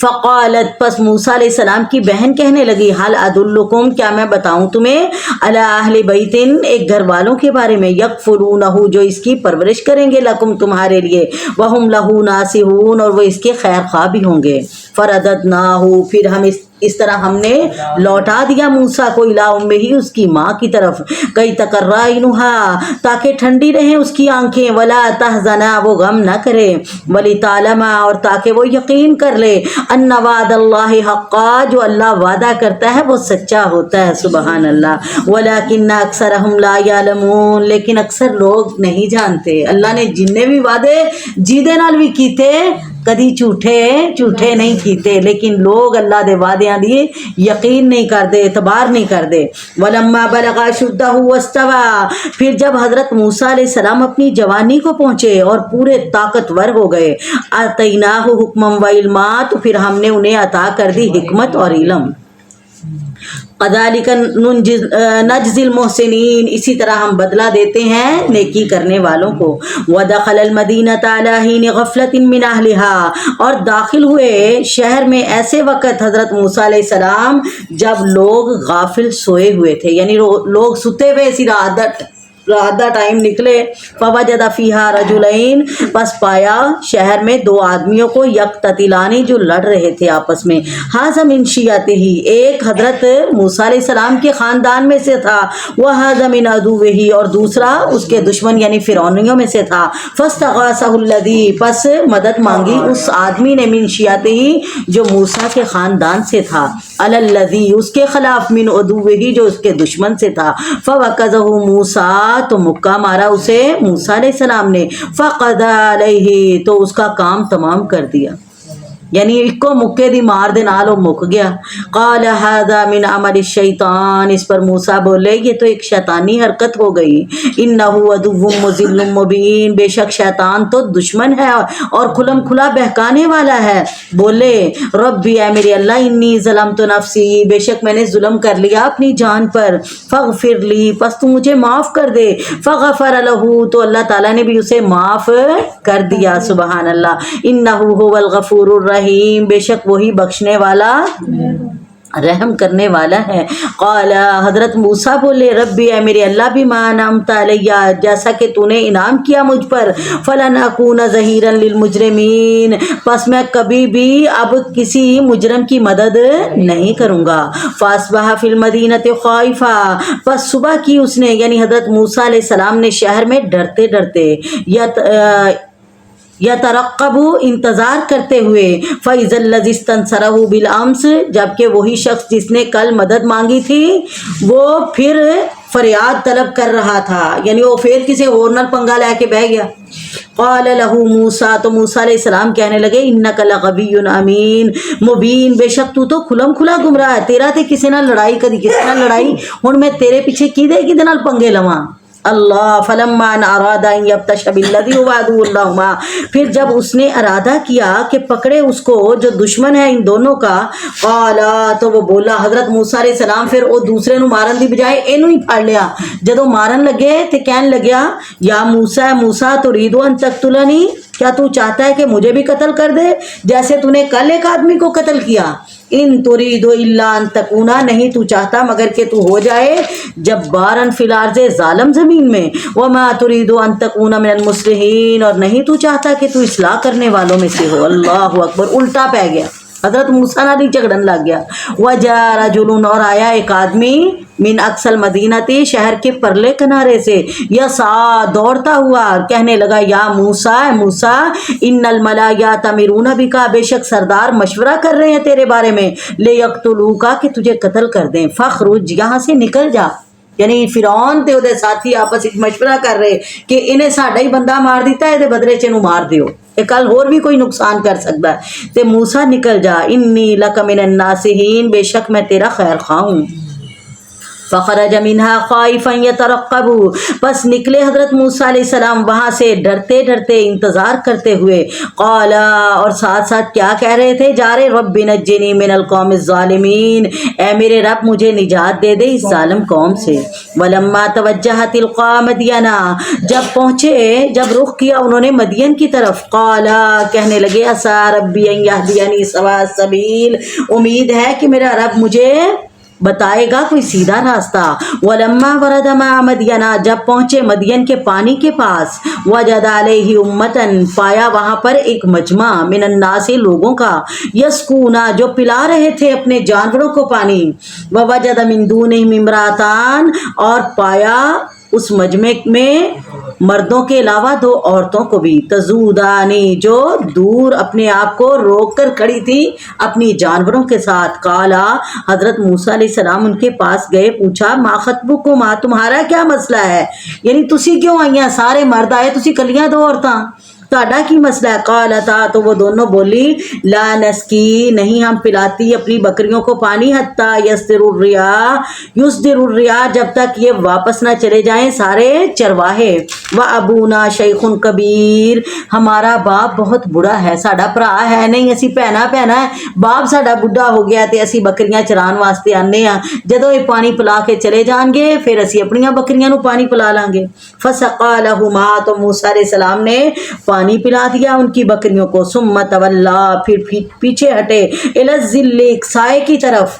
فقالت، پس موسیٰ علیہ السلام کی بہن کہنے لگی، حل ادلکم، کیا میں بتاؤں تمہیں، علی اہل بیت، ایک گھر والوں کے بارے میں، یکفلونہ، جو اس کی پرورش کریں گے، لکم، تمہارے لیے، وہم لہ ناصحون، اور وہ اس کے خیر خواہ بھی ہوں گے۔ فرددناہ، پھر ہم اس طرح ہم نے لوٹا دیا موسیٰ کو، الی امہ، اس کی ماں کی طرف، کئی تقر عینہا، تاکہ ٹھنڈی رہیں اس کی آنکھیں، ولا تحزنا، وہ غم نہ کرے، ولتعلم، اور تاکہ وہ یقین کر لے، ان وعد اللہ حقا، جو اللہ وعدہ کرتا ہے وہ سچا ہوتا ہے، سبحان اللہ۔ ولکن اکثرہم لا یعلمون، لیکن اکثر لوگ نہیں جانتے۔ اللہ نے جننے بھی وعدے جیدے نال بھی کیتے، کدی جھوٹے نہیں کیتے، لیکن لوگ اللہ دے وعدیاں دی یقین نہیں کردے، اعتبار نہیں کردے۔ ولما بلغ اشدہ واستوى، پھر جب حضرت موسیٰ علیہ السلام اپنی جوانی کو پہنچے اور پورے طاقتور ہو گئے، آتیناہ حکما وعلما، تو پھر ہم نے انہیں عطا کر دی حکمت اور علم۔ قذالک نجزی المحسنین، اسی طرح ہم بدلہ دیتے ہیں نیکی کرنے والوں کو۔ ودخل المدینۃ علی حین غفلۃ من اہلها، اور داخل ہوئے شہر میں ایسے وقت حضرت موسیٰ علیہ السلام جب لوگ غافل سوئے ہوئے تھے، یعنی لوگ ستے ہوئے، اسی رات دا ٹائم نکلے۔ فوجد فیہا رجلین، پس پایا شہر میں دو آدمیوں کو، یقتتلانی، جو لڑ رہے تھے آپس میں، ھذا من شیعتہ، ایک حضرت موسیٰ علیہ السلام کے خاندان میں سے تھا، وھذا من عدوہ، اور دوسرا اس کے دشمن یعنی فرعونیوں میں سے تھا۔ فاستغاثہ الذی، پس مدد مانگی اس آدمی نے، من شیعتہ، جو موسیٰ کے خاندان سے تھا، علی الذی، اس کے خلاف، من عدوہ، جو اس کے دشمن سے تھا۔ فوقظہ موسیٰ، تو مکہ مارا اسے موسیٰ علیہ السلام نے، فقضى علیہ، تو اس کا کام تمام کر دیا، یعنی ایک کو مکے دی مار دے نال وہ مک گیا۔ قال ھذا من عمل الشیطان، اس پر موسیٰ بولے یہ تو ایک شیطانی حرکت ہو گئی، انہ عدو مضل مبین، بے شک شیطان تو دشمن ہے اور کھلم کھلا بہکانے والا ہے۔ بولے ربی، اے میرے اللہ، انی ظلمت نفسی، بے شک میں نے ظلم کر لیا اپنی جان پر، فاغفر لی، پس تو مجھے معاف کر دے۔ فغفر لہ، تو اللہ تعالیٰ نے بھی اسے معاف کر دیا، سبحان اللہ۔ انہ هو الغفور الرحیم، بے شک وہی بخشنے والا رحم کرنے والا ہے۔ قال، حضرت موسیٰ بولے ربی، اے میرے اللہ، بما انعمت علیہ، جیسا کہ تو نے انعام کیا مجھ پر، فلن اکون ظہیرا للمجرمین، پس میں کبھی بھی اب کسی مجرم کی مدد نہیں کروں گا۔ فاصبح فی المدینۃ خائفا، پس صبح کی اس نے، یعنی حضرت موسیٰ علیہ السلام نے شہر میں ڈرتے ڈرتے، یترقب، انتظار کرتے ہوئے، فَإِذَا الَّذِي اسْتَنصَرَهُ بِالْأَمْسِ، جبکہ وہی شخص جس نے کل مدد مانگی تھی وہ پھر فریاد طلب کر رہا تھا، یعنی وہ پھر کسی اور نال پنگا لے کے بہ گیا۔ قال له موسیٰ، تو موسیٰ علیہ السلام کہنے لگے، انک لغوی امین مبین، بے شک تو کھلم کھلا گمراہ ہے، تیرا تے کسی نال لڑائی، کدی کسی نال لڑائی، ہن میں تیرے پیچھے کدے نال پنگے لواں۔ اللہ، فلما ان اراد ان یبطش بالذی هو عدو لہما، پھر جب اس نے ارادہ کیا کہ پکڑے اس کو جو دشمن ہے ان دونوں کا، قال، تو وہ بولا حضرت موسیٰ علیہ السلام، پھر وہ دوسرے نو مارن دی بجائے اینو ہی پھڑ لیا، جدو مارن لگے تے کہن لگیا، یا موسیٰ، موسیٰ ترید ان تقتلنی، کیا تو چاہتا ہے کہ مجھے بھی قتل کر دے جیسے تو نے کل ایک آدمی کو قتل کیا؟ ان ترید الا ان تکونا، نہیں تو چاہتا مگر کہ تو ہو جائے جبارن فی الارض، ظالم زمین میں، وما ترید ان تکونا من المصلحین، اور نہیں تو چاہتا کہ تو اصلاح کرنے والوں میں سے ہو۔ اللہ اکبر، الٹا پہ گیا، حضرت موسیٰ نہ نہیں جھگڑن لگ گیا۔ وجاء رجل، اور آیا ایک آدمی، من اقصى المدینہ، شہر کے پرلے کنارے سے، یسعی، دوڑتا ہوا، کہنے لگا یا موسیٰ، اے موسیٰ، ان الملا یأتمرون بک، بے شک سردار مشورہ کر رہے ہیں تیرے بارے میں، لیقتلوک، کہ تجھے قتل کر دیں، فاخرج، یہاں سے نکل جا۔ یعنی فرعون تے اودے ساتھی آپس وچ مشورہ کر رہے کہ انہیں ساڈا ہی بندہ مار دیتا ہے، دے بدلے چ اینوں مار دیو، یہ کل اور بھی کوئی نقصان کر سکتا ہے۔ تے موسیٰ نکل جا، انی لک من الناصحین، بے شک میں تیرا خیر خواہ ہوں۔ فخرج منها خائفا يترقب، پس نکلے حضرت موسیٰ علیہ السلام وہاں سے ڈرتے ڈرتے، انتظار کرتے ہوئے، قال، اور ساتھ ساتھ کیا کہہ رہے تھے جا رہے، رب نجنی من القوم الظالمین، اے میرے رب مجھے نجات دے دے اس ظالم قوم سے۔ ولما توجہ تلقاء مدین، جب پہنچے، جب رخ کیا انہوں نے مدین کی طرف، قال، کہنے لگے، عسیٰ ربی ان یہدینی سواء السبیل، امید ہے کہ میرا رب مجھے بتائے گا کوئی سیدھا راستہ۔ ولما ورد مع مدین، جب پہنچے مدین کے پانی کے پاس، وجد علیہ امتن، پایا وہاں پر ایک مجمع، من الناس، لوگوں کا، یسقونا، جو پلا رہے تھے اپنے جانوروں کو پانی، ووجد من دونہم امراتان، اور پایا اس مجمع میں مردوں کے علاوہ دو عورتوں کو بھی، تزودانی، جو دور اپنے آپ کو روک کر کھڑی تھی اپنی جانوروں کے ساتھ۔ کالا، حضرت موسیٰ علیہ السلام ان کے پاس گئے، پوچھا، ما خطبکما، تمہارا کیا مسئلہ ہے، یعنی تسی کیوں آئیاں، سارے مرد آئے، تسی کلیاں دو عورتاں، تہاڈا کی مسئلہ ہے؟ قالتا، تو وہ دونوں بولی، لا نسکی، نہیں ہم پلاتی اپنی بکریوں کو پانی، حتی یصدر الرعاء، جب تک یہ واپس نہ چلے جائیں سارے چرواہے، وابونا شیخ کبیر، ہمارا باپ بہت بڑا ہے، ساڈا بھرا ہے نہیں، اسی بھینا ہے، باپ ساڈا بڈھا ہو گیا تے اسی بکریاں چران واسطے آنے ہاں، جدوں یہ پانی پلا کے چلے جان گے پھر اسی اپنی بکریاں نو پانی پلا لیں گے۔ فسقا لہما، تو موسیٰ علیہ السلام نے پانی پلا دیا ان کی بکریوں کو، ثم تولا، پھر پیچھے ہٹے، الی الظل، ایک سائے کی طرف،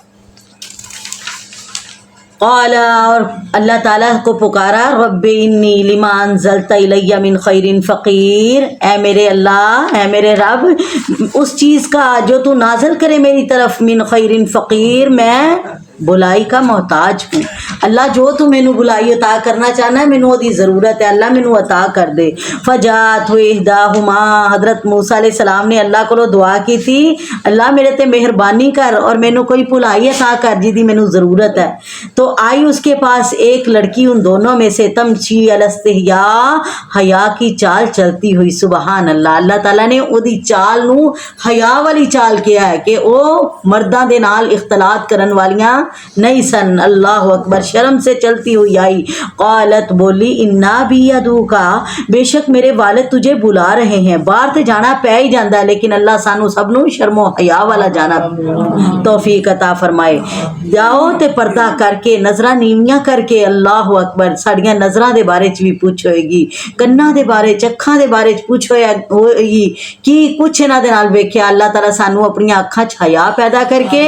قال، اور اللہ تعالیٰ کو پکارا، رب انی لما انزلت الی من خیر فقیر، اے میرے اللہ، اے میرے رب، اس چیز کا جو تو نازل کرے میری طرف، من خیر فقیر، میں بلائی کا محتاج ہوں، اللہ جو تو مینو بلائی عطا کرنا چاہنا ہے، مینو دی ضرورت ہے، اللہ مینو عطا کر دے۔ فجات احداہما، حضرت موسیٰ علیہ السلام نے اللہ کو دعا کی تھی، اللہ میرے تے مہربانی کر اور مینو کوئی بھلائی عطا کر جی دی مینو ضرورت ہے۔ تو آئی اس کے پاس ایک لڑکی ان دونوں میں سے، تمشی علی استحیاء، حیا کی چال چلتی ہوئی، سبحان اللہ، اللہ تعالیٰ نے او دی چال نو حیا والی چال کیا ہے کہ او مرداں دے نال اختلاط کرن والیاں نہیں سن، اللہ اکبر، شرم سے چلتی ہوئی آئی۔ قالت، بولی، انا بھی یدعوکا، بے شک میرے والد تجھے بلا رہے ہیں، باہر تے جانا پہ ہی جاندہ ہے لیکن اللہ سانو سب نو شرم و حیا والا جانا توفیق عطا فرمائے۔ جاؤ تے پردہ کر کے، نظراں نیویاں کر کے، اللہ اکبر، ساڈیاں نظراں دے بارے چ بھی پوچھ ہوئے گی، کناں دے بارے چ، اکھاں دے بارے چ پوچھ ہوئے گی، کی کچھ انہاں دے نال ویکھیا، اللہ تعالیٰ سانو اپنی اکھاں چ حیا پیدا کر کے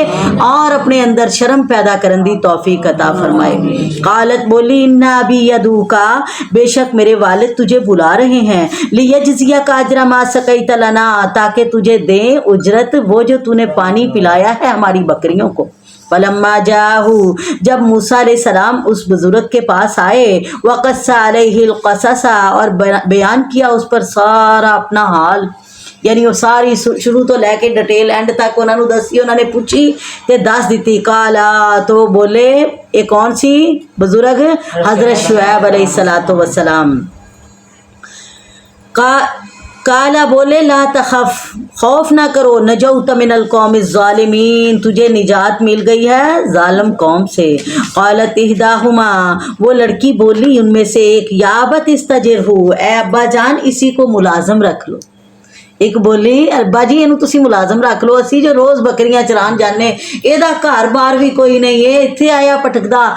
اور اپنے اندر شرم پیدا کرن دی توفیق عطا فرمائے۔ قالت، بولی، انا ابی یدعوکا، بے شک میرے والد تجھے بلا رہے ہیں، لیجزیک اجر ما سقیت لنا، تاکہ تجھے دیں اجرت وہ جو تو نے پانی پلایا ہے ہماری بکریوں کو۔ فلما جاءہ، جب موسیٰ علیہ السلام اس بزرگ کے پاس آئے، وقص علیہ القصص، اور بیان کیا اس پر سارا اپنا حال، یعنی وہ ساری شروع تو لے کے ڈیٹیل اینڈ تک انہوں نے دسی، انہوں نے پوچھی تے دس دیتی۔ کالا، تو بولے، ایک کون سی بزرگ؟ حضرت شعیب علیہ السلام۔ کالا، بولے، لا تخف، خوف نہ کرو، نجوت من القوم الظالمین، تجھے نجات مل گئی ہے ظالم قوم سے۔ قالت احداہما، وہ لڑکی بولی ان میں سے ایک، یا ابت استجرہ، اے ابا جان اسی کو ملازم رکھ لو، ایک بولی ابا جی ਇਹਨੂੰ ਤੁਸੀਂ ਮੁਲਾਜ਼ਮ ਰੱਖ ਲਓ, ਅਸੀਂ ਜੋ ਰੋਜ਼ ਬੱਕਰੀਆਂ ਚਰਾਉਣ ਜਾਂਦੇ ਇਹਦਾ ਘਰ-ਬਾਰ ਵੀ ਕੋਈ ਨਹੀਂ, ਇਹ ਇੱਥੇ ਆਇਆ ਭਟਕਦਾ,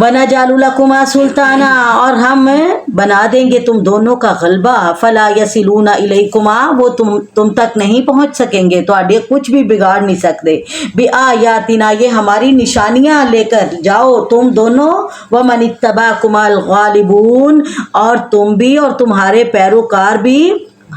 وَنَجْعَلُ لَكُمَا سُلْطَانًا، اور ہم بنا دیں گے تم دونوں کا غلبہ، فَلَا يَصِلُونَ إِلَيْكُمَا، وہ تم تک نہیں پہنچ سکیں گے، تواڈے کچھ بھی بگاڑ نہیں سکتے، بِآیاتِنَا، یہ ہماری نشانیاں لے کر جاؤ تم دونوں، وَمَنِ اتَّبَعَكُمَا الْغَالِبُونَ، اور تم بھی اور تمہارے پیروکار بھی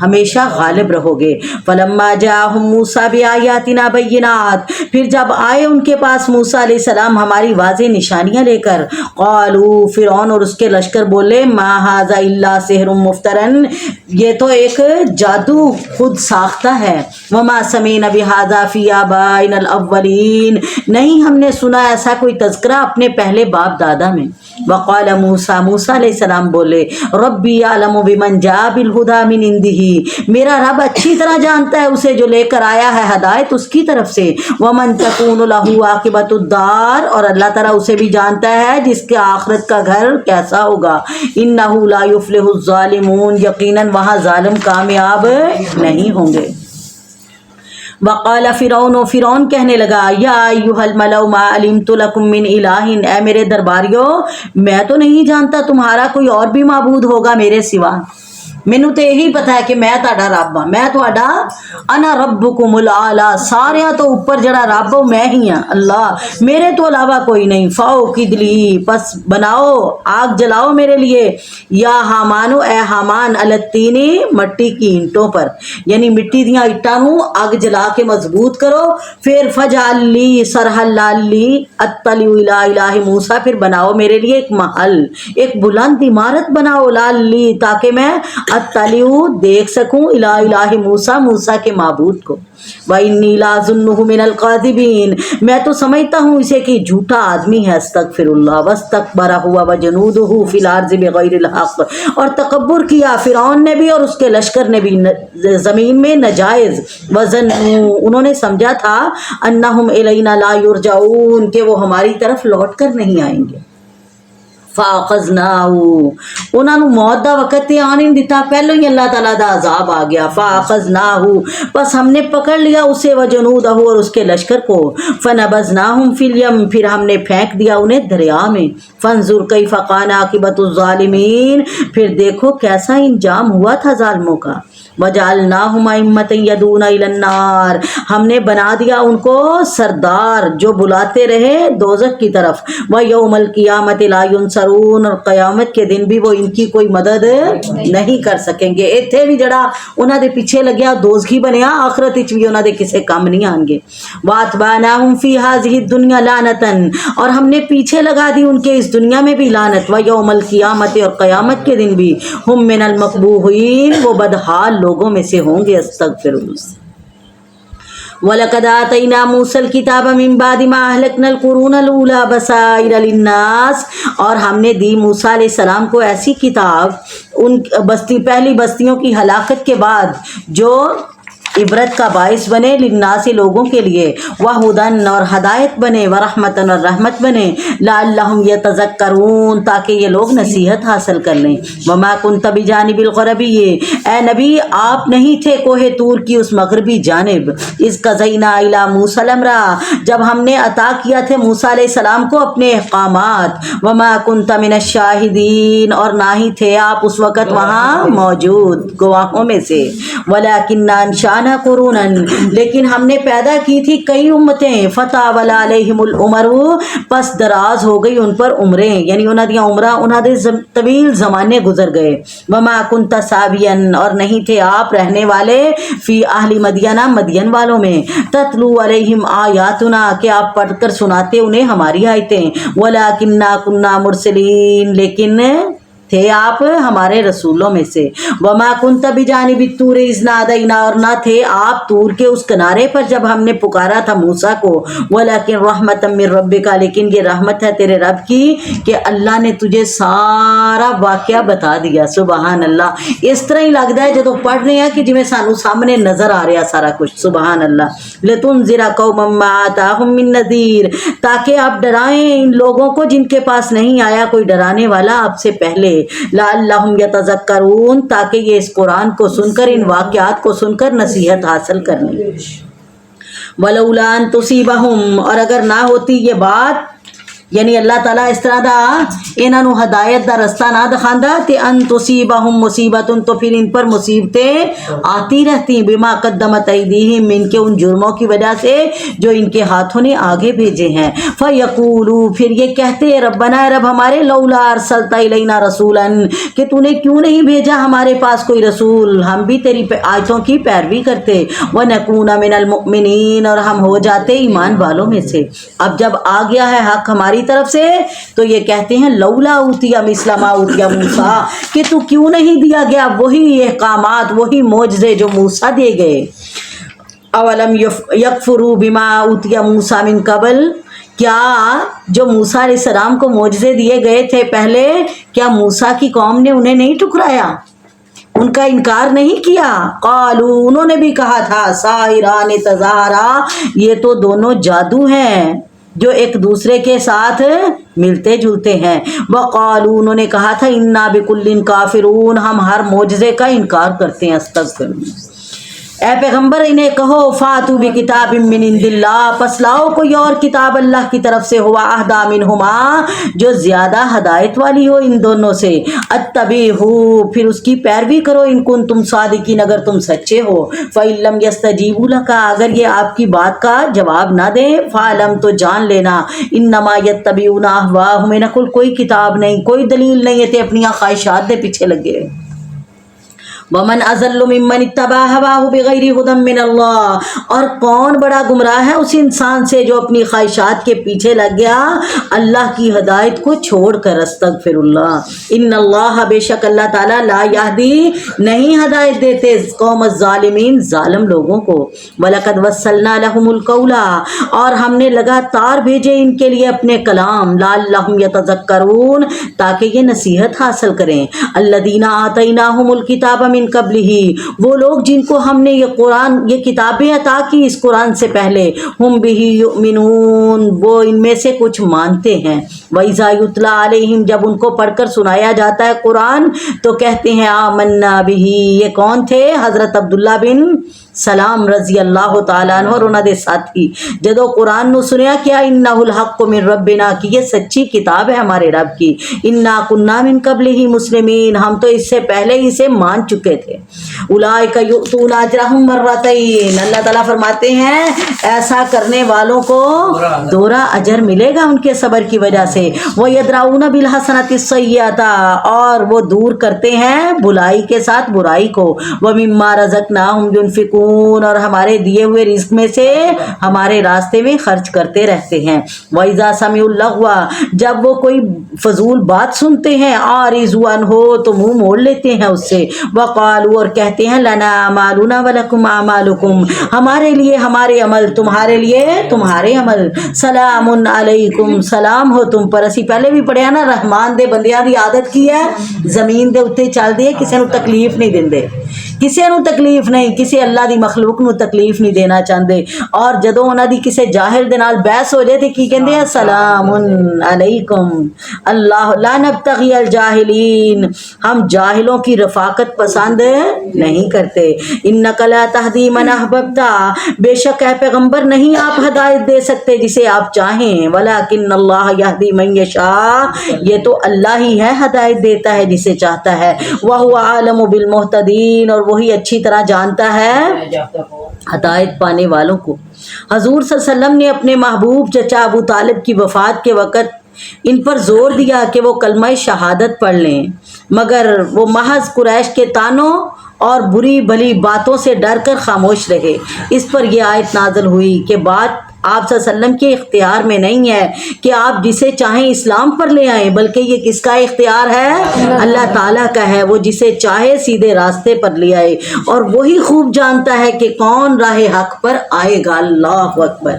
ہمیشہ غالب رہو گے۔ فَلَمَّا جَاءَهُم مُوسَىٰ بِآيَاتِنَا بَيِّنَاتٍ، پھر جب آئے ان کے پاس موسیٰ علیہ السلام ہماری واضح نشانیاں لے کر، قالوا، فرعون اور اس کے لشکر بولے، ما ھذا الا سحر مفترن، یہ تو ایک جادو خود ساختہ ہے، وما سمعنا بھذا فی آبائنا الاولین، نہیں ہم نے سنا ایسا کوئی تذکرہ اپنے پہلے باپ دادا میں۔ وقال موسیٰ، موسیٰ علیہ السلام بولے، ربی یعلم بمن جاء بالہدی من عنده، میرا رب اچھی طرح جانتا ہے اسے جو لے کر آیا ہے ہدایت اس کی طرف سے، ومن تکون لہ عاقبۃ الدار، اور اللہ تعالیٰ اسے بھی جانتا ہے جس کے آخرت کا گھر کیسا ہوگا، انہ لا یفلح الظالمون، یقیناً وہاں ظالم کامیاب نہیں ہوں گے۔ وقال فرعون، فرعون کہنے لگا، یا ایھا الملأ ما علمت لکم من الہ، اے میرے درباریوں میں تو نہیں جانتا تمہارا کوئی اور بھی معبود ہوگا میرے سوا، مینوں تو یہی پتا ہے کہ میں تہاڈا رب ہاں، میں تہاڈا انا ربکم الاعلی، ساریاں تو اوپر جڑا رب ہوں میں ہی ہاں، اللہ میرے تو علاوہ کوئی نہیں، فاوقد لی، پس بناؤ آگ جلاؤ میرے لیے، یا حامانو، اے حامان، التینی، مٹی کی اینٹوں پر، یعنی مٹی دیاں اٹاں نوں آگ جلا کے مضبوط کرو، پھر فجعل لی سرحا لالی اطلع الی الہ موسیٰ، پھر بناؤ میرے لیے ایک محل، ایک بلند عمارت بناؤ، لالی، تاکہ میں اطلع دیکھ سکوں، الی الہ موسیٰ، موسیٰ کے معبود کو، وَإِنِّي لَأَظُنُّهُ مِنَ الْكَاذِبِينَ، میں تو سمجھتا ہوں اسے کہ جھوٹا آدمی ہے، استغفر اللہ، وَاسْتَكْبَرَ هُوَ وَجُنُودُهُ فِي الْأَرْضِ بِغَيْرِ الْحَقِّ، اور تکبر کیا فرعون نے بھی اور اس کے لشکر نے بھی زمین میں ناجائز، وَظَنُّوا، انہوں نے سمجھا تھا، أَنَّهُمْ إِلَيْنَا لَا يُرْجَعُونَ، کہ وہ ہماری طرف لوٹ کر نہیں آئیں گے۔ فَأَخَذْنَاهُ، انہوں نے موت دا وقت تے آن نہیں دیتا، پہلو ہی اللہ تعالیٰ دا عذاب آ گیا، فَأَخَذْنَاهُ، بس ہم نے پکڑ لیا اسے، وَجُنُودَهُ، اور اس کے لشکر کو، فَنَبَذْنَاهُمْ فِي الْيَمِّ، پھر ہم نے پھینک دیا انہیں دریا میں، فَانظُرْ كَيْفَ كَانَ عَاقِبَةُ الظَّالِمِينَ، پھر دیکھو کیسا انجام ہوا تھا ظالموں کا، وَجَعَلْنَاهُمْ أَئِمَّةً يَدْعُونَ إِلَى النَّارِ، ہم نے بنا دیا ان کو سردار جو بلاتے رہے دوزخ کی طرف، وَيَوْمَ الْقِيَامَةِ لَا يُنصَرُونَ، اور قیامت کے دن بھی وہ ان کی کوئی مدد نہیں کر سکیں گے، ایتھے بھی جڑا انہاں دے پیچھے لگیا دوزخی بنیا، آخرت وچ بھی انہاں دے کسے کام نہیں آن گے۔ وَأَتْبَعْنَاهُمْ فِي هَذِهِ الدُّنْيَا لَعْنَةً، اور ہم نے پیچھے لگا دی ان کے اس دنیا میں بھی لعنت، وَيَوْمَ الْقِيَامَةِ، اور قیامت کے دن بھی، هُمْ مِنَ الْمَقْبُوحِينَ، وہ بدحال لوگوں میں سے ہوں گے، استغفر اللہ۔ وَلَقَدْ آتَيْنَا مُوسَى الْكِتَابَ مِن بَعْدِ مَا أَهْلَكْنَا الْقُرُونَ الْأُولَىٰ بَصَائِرَ لِلنَّاسِ، اور ہم نے دی موسیٰ علیہ السلام کو ایسی کتاب ان پہلی بستیوں کی ہلاکت کے بعد جو عبرت کا باعث بنے، للناس، لوگوں کے لیے، وہدن، اور ہدایت بنے، ورحمتن، اور رحمت بنے، لعلہم یتذکرون، تاکہ یہ لوگ نصیحت حاصل کر لیں۔ وما کنت بجانب الغربی، اے نبی آپ نہیں تھے کوہ طور کی اس مغربی جانب، اذ قضینا الی موسیٰ الامر، جب ہم نے عطا کیا تھے موسیٰ علیہ السلام کو اپنے احکامات، وما کنت من الشاہدین، اور نہ ہی تھے آپ اس وقت وہاں موجود گواہوں میں سے، ولکننا انشأنا قرونا، لیکن ہم نے پیدا کی تھی کئی امتیں، فطاول علیہم العمر، پس دراز ہو گئی ان پر عمریں، یعنی انہاں دیاں عمرہ انہاں دے طویل زمانے گزر گئے، وما کنت ساویا، اور نہیں تھے آپ رہنے والے، فی اہل مدینہ، مدین والوں میں، تتلو علیہم آیاتنا، کہ آپ پڑھ کر سناتے انہیں ہماری آیتیں، ولکننا کننا مرسلین، لیکن تھے آپ ہمارے رسولوں میں سے، وما کنت بجانب الطور اذ نادینا، اور نہ تھے آپ طور کے اس کنارے پر جب ہم نے پکارا تھا موسیٰ کو، ولکن رحمتا من ربک، لیکن یہ رحمت ہے تیرے رب کی کہ اللہ نے تجھے سارا واقعہ بتا دیا، سبحان اللہ، اس طرح ہی لگتا ہے جدو پڑھ رہے ہیں کہ جویں سانو سامنے نظر آ رہا سارا کچھ، سبحان اللہ۔ لتنذر قوما ما آتاہم من نذیر، تاکہ آپ ڈرائیں ان لوگوں کو جن کے پاس نہیں آیا کوئی ڈرانے والا آپ سے پہلے، لعلہم یتذکرون، تاکہ یہ اس قرآن کو سن کر، ان واقعات کو سن کر نصیحت حاصل کر لیں۔ ولولا ان تصیبہم، اور اگر نہ ہوتی یہ بات یعنی اللہ تعالیٰ اس طرح دا انہاں نو ہدایت دا رستہ نہ دکھاندا تے ان تصیبہم مصیبت تو پھر ان پر مصیبتیں آتی رہتی بما قدمت ایدیہم ان کے ان جرموں کی وجہ سے جو ان کے ہاتھوں نے آگے بھیجے ہیں فیقولو پھر یہ کہتے ربنا رب ہمارے لولا ارسلت الینا رسولا کہ تو نے کیوں نہیں بھیجا ہمارے پاس کوئی رسول ہم بھی تیری آیتوں کی پیروی کرتے ونکون من المؤمنین اور ہم ہو جاتے ایمان والوں میں سے اب جب آ گیا ہے حق ہماری طرف سے تو یہ کہتے ہیں لولا اوتی مثل ما اوتی موسیٰ کہ تو کیوں نہیں دیا گیا وہی احکامات وہی معجزے جو موسیٰ دیے گئے اولم یکفروا بما اوتی موسیٰ من قبل کیا جو موسیٰ علیہ السلام کو معجزے دیے گئے تھے پہلے کیا موسیٰ کی قوم نے انہیں نہیں ٹھکرایا ان کا انکار نہیں کیا قالو انہوں نے بھی کہا تھا ساحران تظاہرا یہ تو دونوں جادو ہیں جو ایک دوسرے کے ساتھ ملتے جلتے ہیں وقالو انہوں نے کہا تھا انا بکل کافرون ہم ہر معجزے کا انکار کرتے ہیں استغفر اے پیغمبر انہیں کہو فاتو بکتاب من عند اللہ پس لاؤ کوئی اور کتاب اللہ کی طرف سے ہوا اہدا منہما جو زیادہ ہدایت والی ہو ان دونوں سے اتبعہ پھر اس کی پیروی کرو ان کن تم صادقین اگر تم سچے ہو فإن لم یستجیبوا لک اگر یہ آپ کی بات کا جواب نہ دیں فعلم تو جان لینا انما یتبعون اہواءہم نقل کوئی کتاب نہیں کوئی دلیل نہیں ہے تے اپنی خواہشات دے پیچھے لگے ومن اضل ممن اتبع هواه بغیر هدى من اللہ اور کون بڑا گمراہ ہے اس انسان سے جو اپنی خواہشات کے پیچھے لگ گیا اللہ کی ہدایت کو چھوڑ کر استغفر اللہ ان اللہ بے شک اللہ تعالیٰ لا یہدی نہیں ہدایت دیتے قوم الظالمین ظالم لوگوں کو وَلَقَدْ وَصَّلْنَا لَهُمُ الْقَوْلَ اور ہم نے لگاتار بھیجے ان کے لیے اپنے کلام لَعَلَّهُمْ يَتَذَكَّرُونَ تاکہ یہ نصیحت حاصل کریں الَّذِينَ آتَيْنَاهُمُ الْكِتَابَ مِن قبلہ وہ لوگ جن کو ہم نے یہ کتابیں عطا کی اس قرآن سے پہلے ہم بہ یؤمنون وہ ان میں سے کچھ مانتے ہیں وَإِذَا يُتْلَى عَلَيْهِمْ جب ان کو پڑھ کر سنایا جاتا ہے قرآن تو کہتے ہیں آمنا بہ یہ کون تھے حضرت عبداللہ بن سلام رضی اللہ تعالیٰ عنہ اور انہوں نے ساتھی جدو قرآن نو سنیا کیا انہ الحق من ربنا کہ یہ سچی کتاب ہے ہمارے رب کی انا کننا من قبلہ مسلمین ہم تو اس سے پہلے ہی سے مان چکے تھے اولئک یؤتون اجرہم مرتین اللہ تعالیٰ فرماتے ہیں ایسا کرنے والوں کو دوہرا اجر ملے گا ان کے صبر کی وجہ سے ویدرؤون بالحسنۃ السیئۃ اور وہ دور کرتے ہیں بلائی کے ساتھ برائی کو ومما رزقناہم ينفقون اور ہمارے دیے ہوئے رزق میں سے ہمارے راستے میں خرچ کرتے رہتے ہیں وَإِذَا سَمِعُوا اللَّغْوَ جب وہ کوئی فضول بات سنتے ہیں عَارِضُوا عَنْهُ تو منہ موڑ لیتے ہیں اس سے وَقَالُوا اور کہتے ہیں لَنَا أَعْمَالُنَا وَلَكُمْ أَعْمَالُكُمْ ہمارے لیے ہمارے عمل تمہارے لیے تمہارے عمل سلام علیکم سلام ہو تم پر اسی پہلے بھی پڑھیا نا رحمان دے بندیاں دی عادت کی ہے زمین دے اتنے چل دے کسی نو تکلیف نہیں دیندے کسی نو تکلیف نہیں کسی اللہ دی مخلوق نو تکلیف نہیں دینا چاہتے اور جدوں انہاں دی کسی جاہل دے نال بحث ہو جائے تے کی کہندے ہیں سلام علیکم اللہ لا نبتغی الجاہلین ہم جاہلوں کی رفاقت پسند نہیں کرتے انک لا تہدی من احببت بے شک ہے پیغمبر نہیں آپ ہدایت دے سکتے جسے آپ چاہیں ولکن اللہ یہدی من یشاء یہ تو اللہ ہی ہے ہدایت دیتا ہے جسے چاہتا ہے وہو عالم بالمہتدین اور وہی اچھی طرح جانتا ہے ہدایت پانے والوں کو حضور صلی اللہ علیہ وسلم نے اپنے محبوب چچا ابو طالب کی وفات کے وقت ان پر زور دیا کہ وہ کلمہ شہادت پڑھ لیں مگر وہ محض قریش کے طعنوں اور بری بھلی باتوں سے ڈر کر خاموش رہے اس پر یہ آیت نازل ہوئی کہ بات آپ صلی اللہ علیہ وسلم کے اختیار میں نہیں ہے کہ آپ جسے چاہیں اسلام پر لے آئیں بلکہ یہ کس کا اختیار ہے اللہ تعالیٰ کا ہے وہ جسے چاہے سیدھے راستے پر لے آئے اور وہی خوب جانتا ہے کہ کون راہ حق پر آئے گا اللہ اکبر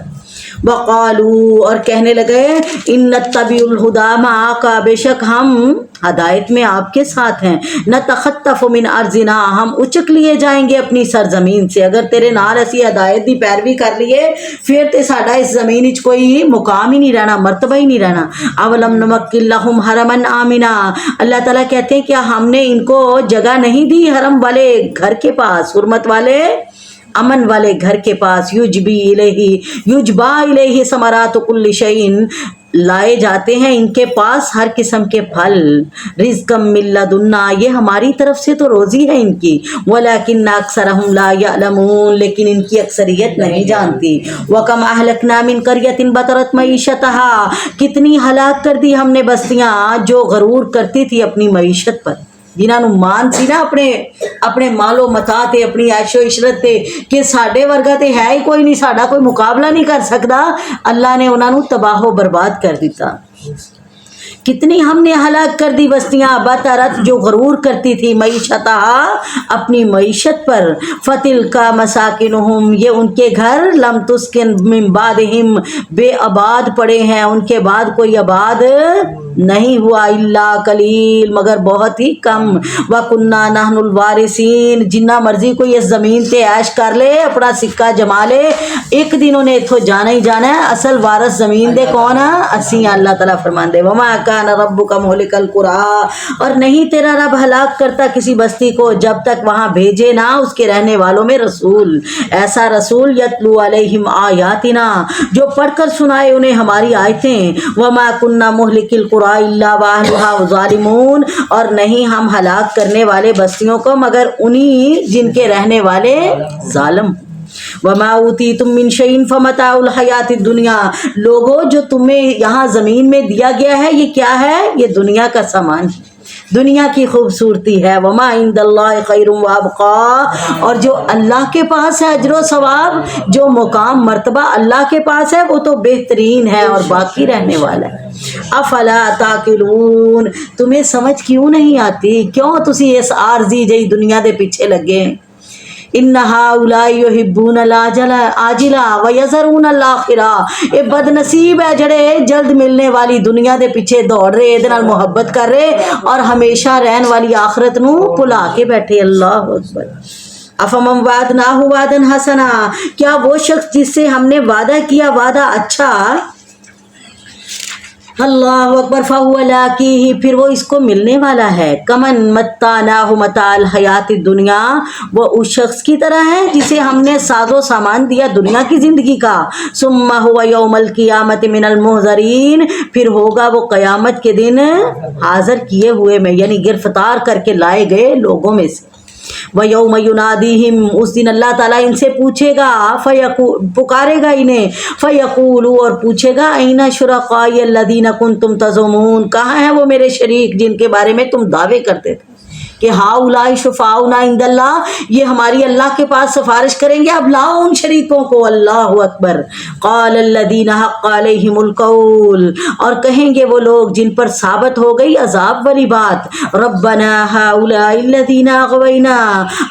وقالو اور کہنے لگے ان نتبع الہدی معک بے شک ہم ہدایت میں آپ کے ساتھ ہیں نتخطف من ارضنا ہم اچک لیے جائیں گے اپنی سرزمین سے اگر تیرے نال اسی ہدایت دی پیروی کر لیے پھر تے ساڈا اس زمین وچ کوئی مقام ہی نہیں رہنا مرتبہ ہی نہیں رہنا اولم نمکن لہم حرما آمنا اللہ تعالیٰ کہتے ہیں کیا ہم نے ان کو جگہ نہیں دی حرم والے گھر کے پاس حرمت والے امن والے گھر کے پاس یجبا الیہ ثمرات کل شیء لائے جاتے ہیں ان کے پاس ہر قسم کے پھل، رزقم من لدنا یہ ہماری طرف سے تو روزی ہے ان کی، ولکن اکثرہم لا یعلمون لیکن ان کی اکثریت نہیں جانتی۔ وکم اہلکنا من قریۃ بطرت معیشتہا کتنی ہلاک کر دی ہم نے بستیاں جو غرور کرتی تھی اپنی معیشت پر، جنہاں نوں مان سی نا اپنے مال و متاع تے اپنی عیش و عشرت تے کہ ساڈے ورگا تے ہے ہی کوئی نہیں، ساڈا کوئی مقابلہ نہیں کر سکتا، اللہ نے انہاں نوں تباہ و برباد کر دیتا۔ کتنی ہم نے ہلاک کر دی بستیاں بطرت جو غرور کرتی تھی معیشتہ اپنی معیشت پر، فتلک مساکنہم یہ ان کے گھر لم تسکن من بعدہم بے آباد پڑے ہیں ان کے بعد کوئی آباد نہیں ہوا، الا قلیل مگر بہت ہی کم، وَكُنَّا نَحْنُ الْوَارِثِينَ جنہ مرضی کوئی اس زمین تے عیش کر لے اپنا سکہ جما لے ایک دن انہیں اتھوں جانا ہی جانا ہے، اصل وارث زمین دے کون ہے؟ اسی اللہ تعالیٰ فرمان دے وَمَا كَانَ رَبُّكَ مُهْلِكَ الْقُرَىٰ اور نہیں تیرا رب ہلاک کرتا کسی بستی کو جب تک وہاں بھیجے نہ اس کے رہنے والوں میں رسول، ایسا رسول یتلو علیہم آیاتنا جو پڑھ کر سنائے انہیں ہماری آیتیں، وَمَا كُنَّا مُهْلِكِ الْقُرَىٰ إِلَّا وَأَهْلُهَا ظَالِمُونَ اور نہیں ہم ہلاک کرنے والے بستیوں کو مگر انہی جن کے رہنے والے ظالم۔ وَمَا أُوتِيتُم مِّن شَيْءٍ فَمَتَاعُ الْحَيَاةِ الدُّنْيَا لوگوں جو تمہیں یہاں زمین میں دیا گیا ہے یہ کیا ہے؟ یہ دنیا کا سامان ہے، دنیا کی خوبصورتی ہے، وما عند اللہ خیر وابقا اور جو اللہ کے پاس ہے اجر و ثواب، جو مقام مرتبہ اللہ کے پاس ہے وہ تو بہترین ہے اور باقی رہنے والا ہے۔ افلا تاکلون تمہیں سمجھ کیوں نہیں آتی؟ کیوں تسی اس عارضی جئی دنیا دے پیچھے لگے؟ ان ہؤلاء یحبون العاجلہ ویذرون الآخرہ اے بد نصیب ہے جڑے جلد ملنے والی دنیا دے پیچھے دوڑ رہے، اے دے نال محبت کر رہے اور ہمیشہ رہن والی آخرت نو بھلا کے بیٹھے۔ اللہ اکبر۔ افمن وعدناہ وعدا حسنا کیا وہ شخص جس سے ہم نے وعدہ کیا وعدہ اچھا، اللہ اکبر، فہو لاقیہ پھر وہ اس کو ملنے والا ہے، کمن متعناہ متاع الحیات الدنیا وہ اس شخص کی طرح ہے جسے ہم نے ساز و سامان دیا دنیا کی زندگی کا، ثم هو یوم القیامت من المحضرین پھر ہوگا وہ قیامت کے دن حاضر کیے ہوئے میں یعنی گرفتار کر کے لائے گئے لوگوں میں سے۔ وَيَوْمَ يُنَادِيهِمْ اس دن اللہ تعالیٰ ان سے پوچھے گا، پکارے گا انہیں، فَيَقُولُ اور پوچھے گا أَيْنَ شُرَكَائِيَ الَّذِينَ كُنْتُمْ تَزْعُمُونَ کہاں ہیں وہ میرے شریک جن کے بارے میں تم دعوے کرتے تھے کہ ہؤلاء شفعاؤنا عند اللہ یہ ہماری اللہ کے پاس سفارش کریں گے، اب لاؤ ان شریکوں کو۔ اللہ اکبر۔ قال الذین حق علیہم القول اور کہیں گے وہ لوگ جن پر ثابت ہو گئی عذاب والی بات، ربنا ہؤلاء الذین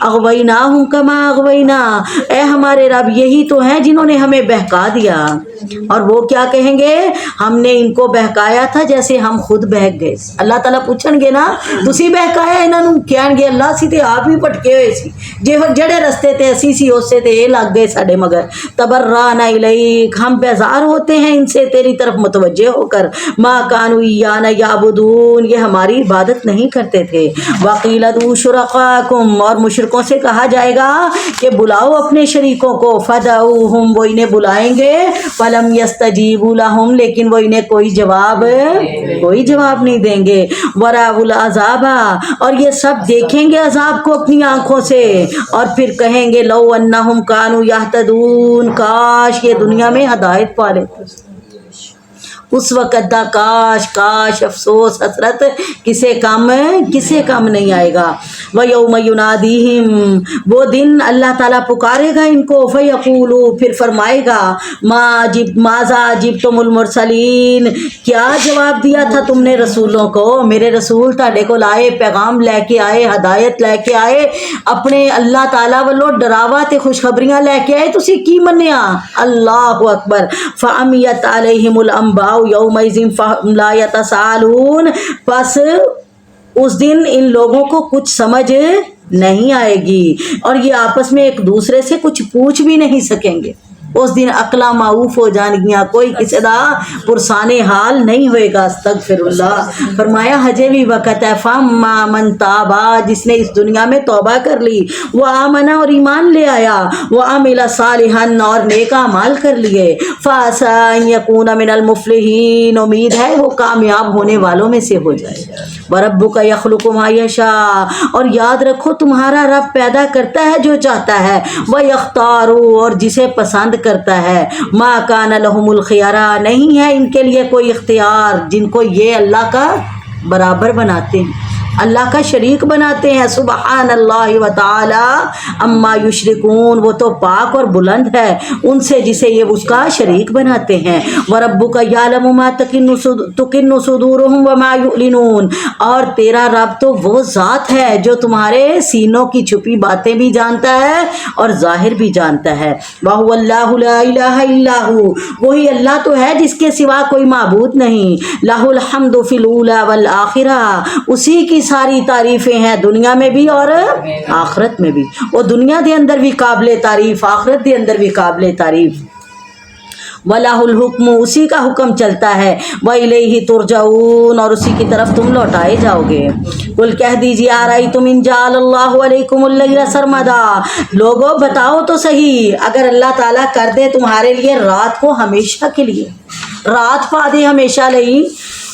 اغویناہم کما اغوینا اے ہمارے رب یہی تو ہیں جنہوں نے ہمیں بہکا دیا، اور وہ کیا کہیں گے؟ ہم نے ان کو بہکایا تھا جیسے ہم خود بہک گئے۔ اللہ تعالیٰ پوچھن گے نا تسی بہکایا انہاں نوں، کہن گے اللہ سی تے آپ ہی پٹکے ہوئے سی، جڑے رستے تے اسی سی اسے تے اے لگ گئے ساڈے مگر، تبرأنا الیک ہم بیزار ہوتے ہیں ان سے تیری طرف متوجہ ہو کر، ما کانوا ایانا یعبدون یہ ہماری عبادت نہیں کرتے تھے، وقیل ادعوا شرکاءکم اور مشرکوں سے کہا جائے گا کہ بلاؤ اپنے شریکوں کو، فدعوہم وہ انہیں بلائیں گے، فلم یستجیبوا لہم لیکن وہ انہیں کوئی جواب نہیں دیں گے، ورأوا العذاب اور یہ سب دیکھیں گے عذاب کو اپنی آنکھوں سے، اور پھر کہیں گے لو انہم کانوا یہتدون کاش یہ دنیا میں ہدایت پا لیتے۔ اس وقت دا کاش افسوس حسرت کسے کام نہیں آئے گا۔ وَيَوْمَ يُنَادِيهِمْ وہ دن اللہ تعالیٰ پکارے گا ان کو، فَيَقُولُ پھر فرمائے گا مَاذَا أَجِبْتُمُ الْمُرْسَلِينَ کیا جواب دیا تھا تم نے رسولوں کو؟ میرے رسول تہاڈے کول آئے، پیغام لے کے آئے، ہدایت لے کے آئے، اپنے اللہ تعالیٰ والوں ڈراوا تے خوشخبریاں لے کے آئے، تسی کی منیا؟ اللہ اکبر۔ فَعَمِيَتْ عَلَيْهِمُ الْأَنبَاءُ یومئذ فَهُمْ لَا يَتَسَاءَلُونَ پس اس دن ان لوگوں کو کچھ سمجھ نہیں آئے گی اور یہ آپس میں ایک دوسرے سے کچھ پوچھ بھی نہیں سکیں گے۔ اس دن عقلاں معوف ہو جانگیاں، کوئی کسی دا پرسانے حال نہیں ہوئے گا۔ استغفر اللہ۔ فرمایا ہجے بھی وقت ہے، فاما من تابا، جس نے اس دنیا میں توبہ کر لی، وہ آمنا اور ایمان لے آیا، وہ عمل صالحا اور نیک اعمال کر لیے، فعسى ان يكون من المفلحین، امید ہے وہ کامیاب ہونے والوں میں سے ہو جائے۔ وربک یخلق ما یشاء، اور یاد رکھو تمہارا رب پیدا کرتا ہے جو چاہتا ہے، ویختار، اور جسے پسند کرتا ہے، ما کان لہم الخیارہ، نہیں ہے ان کے لیے کوئی اختیار جن کو یہ اللہ کا برابر بناتے ہیں، اللہ کا شریک بناتے ہیں۔ سبحان اللہ و تعالی اما یشرکون، وہ تو پاک اور بلند ہے ان سے جسے یہ اس کا شریک بناتے ہیں۔ وربک یعلم ما تکن صدورہم وما یعلنون، اور تیرا رب تو وہ ذات ہے جو تمہارے سینوں کی چھپی باتیں بھی جانتا ہے اور ظاہر بھی جانتا ہے۔ وَهُوَ اللَّهُ لَا إِلَٰهَ إِلَّا هُوَ، وہی اللہ تو ہے جس کے سوا کوئی معبود نہیں۔ لَهُ الْحَمْدُ فِي الْأُولَىٰ وَالْآخِرَةِ، اسی کی ساری تعریفیں ہیں دنیا میں بھی اور آخرت میں بھی۔ وہ دنیا دے اندر بھی قابل تعریف، آخرت دے اندر بھی قابل تعریف۔ وَلَهُ الْحُكْمُ، اسی کا حکم چلتا ہے، وَإِلَيْهِ تُرْجَعُونَ، اور اسی کی طرف تم لوٹائے جاؤ گے۔ قُلْ کہہ دیجیے آرَأَیْتُمْ إِنْ جَعَلَ اللَّهُ عَلَيْكُمُ اللَّيْلَ سَرْمَدًا، لوگو بتاؤ تو صحیح، اگر اللہ تعالیٰ کر دے تمہارے لیے رات کو ہمیشہ کے لیے، رات پا دے ہمیشہ لئی،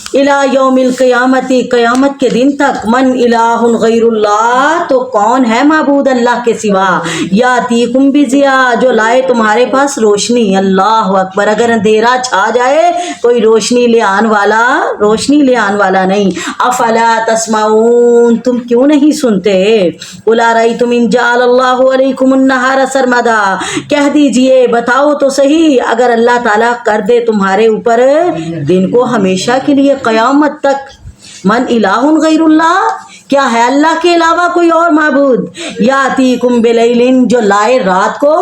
الى یوم القیامت، قیامت کے دن تک، من الہ غیر اللہ، تو کون ہے معبود اللہ کے سوا، یاتیکم بضیاء، جو لائے تمہارے پاس روشنی۔ اللہ اکبر، اگر اندھیرا چھا جائے کوئی روشنی لے آن والا نہیں۔ افلا تسمعون، تم کیوں نہیں سنتے؟ قل ارأیتم ان جعل اللہ علیکم النہار سرمدا، کہہ دیجئے بتاؤ تو صحیح، اگر اللہ تعالیٰ کر دے تمہارے اوپر دن کو ہمیشہ کے لیے، قیامت تک، من الہ غیر اللہ، کیا ہے اللہ کے علاوہ کوئی اور معبود؟ یاتیکم بلیل، جو لائے رات کو،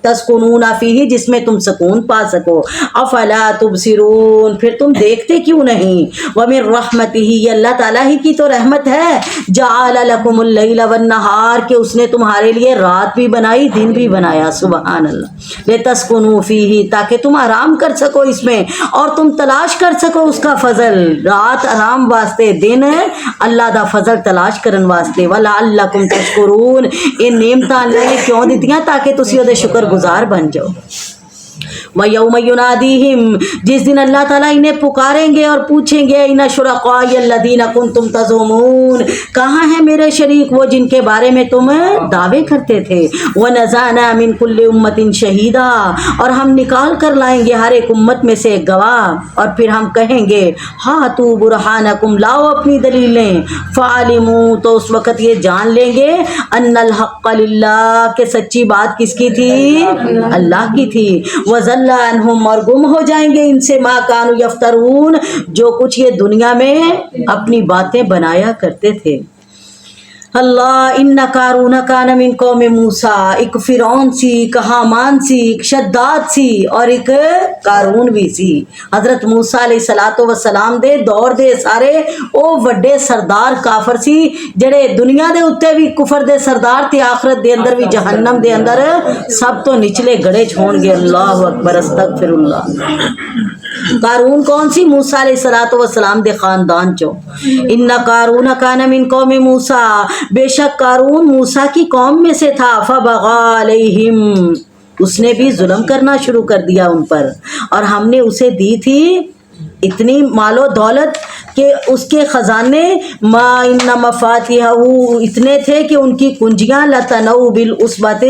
تسکنون فیہ، جس میں تم سکون پا سکو۔ افلا تبصرون، پھر تم دیکھتے کیوں نہیں؟ ومن رحمتہ، یہ اللہ تعالیٰ ہی کی تو رحمت ہے، جعل لکم اللیل والنہار، کہ اس نے تمہارے لیے رات بھی بنائی دن بھی بنایا۔ سبحان اللہ۔ لتسکنوا فیہ، تاکہ تم آرام کر سکو اس میں اور تم تلاش کر سکو اس کا فضل، رات آرام واسطے، دن اللہ دا فضل تلاش کرن واسطے۔ ولعلکم تشکرون، یہ نعمتاں اللہ نے کیوں دتیاں؟ تاکہ تسی او دے شکر گزار بن جاؤ۔ وَيَوْمَ يُنَادِيهِمْ، جس دن اللہ تعالیٰ انہیں پکاریں گے اور پوچھیں گے، اِنَّ شُرَكَائِيَ الَّذِينَ كُنْتُمْ تَزْعُمُونَ، کہاں ہیں میرے شریک وہ جن کے بارے میں تم دعوے کرتے تھے؟ وَنَزَعْنَا مِنْ كُلِّ أُمَّةٍ شَهِيدًا، اور ہم نکال کر لائیں گے ہر ایک امت میں سے ایک گواہ، اور پھر ہم کہیں گے ہاتوا برہانکم، لاؤ اپنی دلیلیں، فعلموا، تو اس وقت یہ جان لیں گے، ان الحق للہ، کہ سچی بات کس کی تھی؟ اللہ کی تھی۔ وَذَلَّ عَنْهُمْ، اور گم ہو جائیں گے ان سے، مَا كَانُوا يَفْتَرُونَ، جو کچھ یہ دنیا میں اپنی باتیں بنایا کرتے تھے۔ اللہ، ان قارون کان من قوم موسیٰ، ایک فرعون سی، ایک حامان سی، ایک شداد سی، اور ایک قارون بھی سی۔ حضرت موسیٰ علیہ السلام دے دور دے سارے او وڈے سردار کافر سی، جڑے دنیا دے اتے بھی کفر دے سردار تے، آخرت دے اندر بھی جہنم دے اندر سب تو نچلے گڑے چھوڑ گے۔ اللہ اکبر، استغفر اللہ۔ قارون کون سی؟ موسیٰ علیہ السلام دے خاندان چو۔ ان قارون کان من قوم موسیٰ، بے شک قارون موسیٰ کی قوم میں سے تھا، فبغى علیہم، اس نے بھی ظلم کرنا شروع کر دیا ان پر، اور ہم نے اسے دی تھی اتنی مال و دولت کہ اس کے خزانے، ما ان مفاتیحہ، اتنے تھے کہ ان کی کنجیاں، لتنوء بالعصبۃ،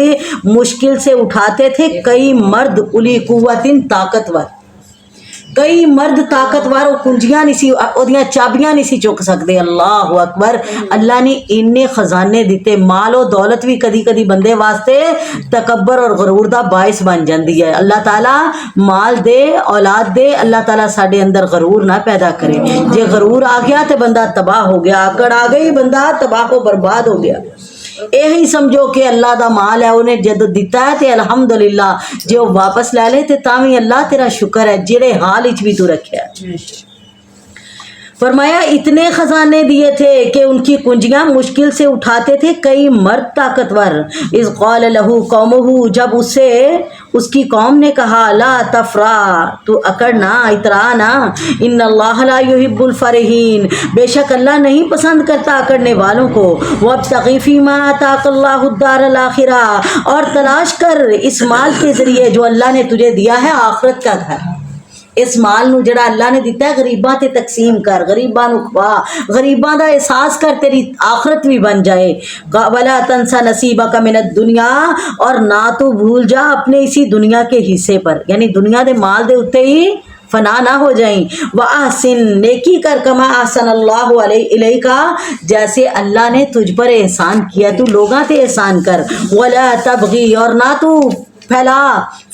مشکل سے اٹھاتے تھے کئی مرد، الی قوت، طاقتور، کئی مرد طاقتور، وہ کنجیاں نہیں سی، اودیاں چابیاں نہیں سی چک سکتے۔ اللہ اکبر، اللہ نے انہیں خزانے دیتے۔ مال و دولت بھی کدی کدی بندے واسطے تکبر اور غرور دا باعث بن جاندی ہے۔ اللہ تعالیٰ مال دے، اولاد دے، اللہ تعالیٰ ساڈے اندر غرور نہ پیدا کرے۔ جے غرور آ گیا تو بندہ تباہ ہو گیا، آکڑ آ گئی بندہ تباہ و برباد ہو گیا۔ یہی سمجھو کہ اللہ دا مال ہے، انہیں جد دیتا ہے تے الحمدللہ، جے وہ واپس لے لے تے تاوی اللہ تیرا شکر ہے، جڑے حال وچ بھی تو رکھیا ہے۔ فرمایا اتنے خزانے دیے تھے کہ ان کی کنجیاں مشکل سے اٹھاتے تھے کئی مرد طاقتور. اذ قال له قومه جب اسے اس کی قوم نے کہا لا تفرح تو اکڑ نہ اترا نہ ان اللہ لا يحب الفرحین بے شک اللہ نہیں پسند کرتا اکڑنے والوں کو. وابتغ فیما آتاک اللہ الدار الاخرہ اور تلاش کر اس مال کے ذریعے جو اللہ نے تجھے دیا ہے آخرت کا گھر. اس مال نو جڑا اللہ نے دیتا ہے غریباں تے تقسیم کر غریباں نو کھوا غریباں دا احساس کر تیری آخرت بھی بن جائے. ولا تنسا نصیبک من الدنیا اور نہ تو بھول جا اپنے اسی دنیا کے حصے پر یعنی دنیا دے مال دے اتے ہی فنا نہ ہو جائیں. وَأَحْسِن نیکی کر کما احسن اللہ الیک جیسے اللہ نے تجھ پر احسان کیا تو لوگاں تے احسان کر. ولا تبغی اور نہ تو پھیلا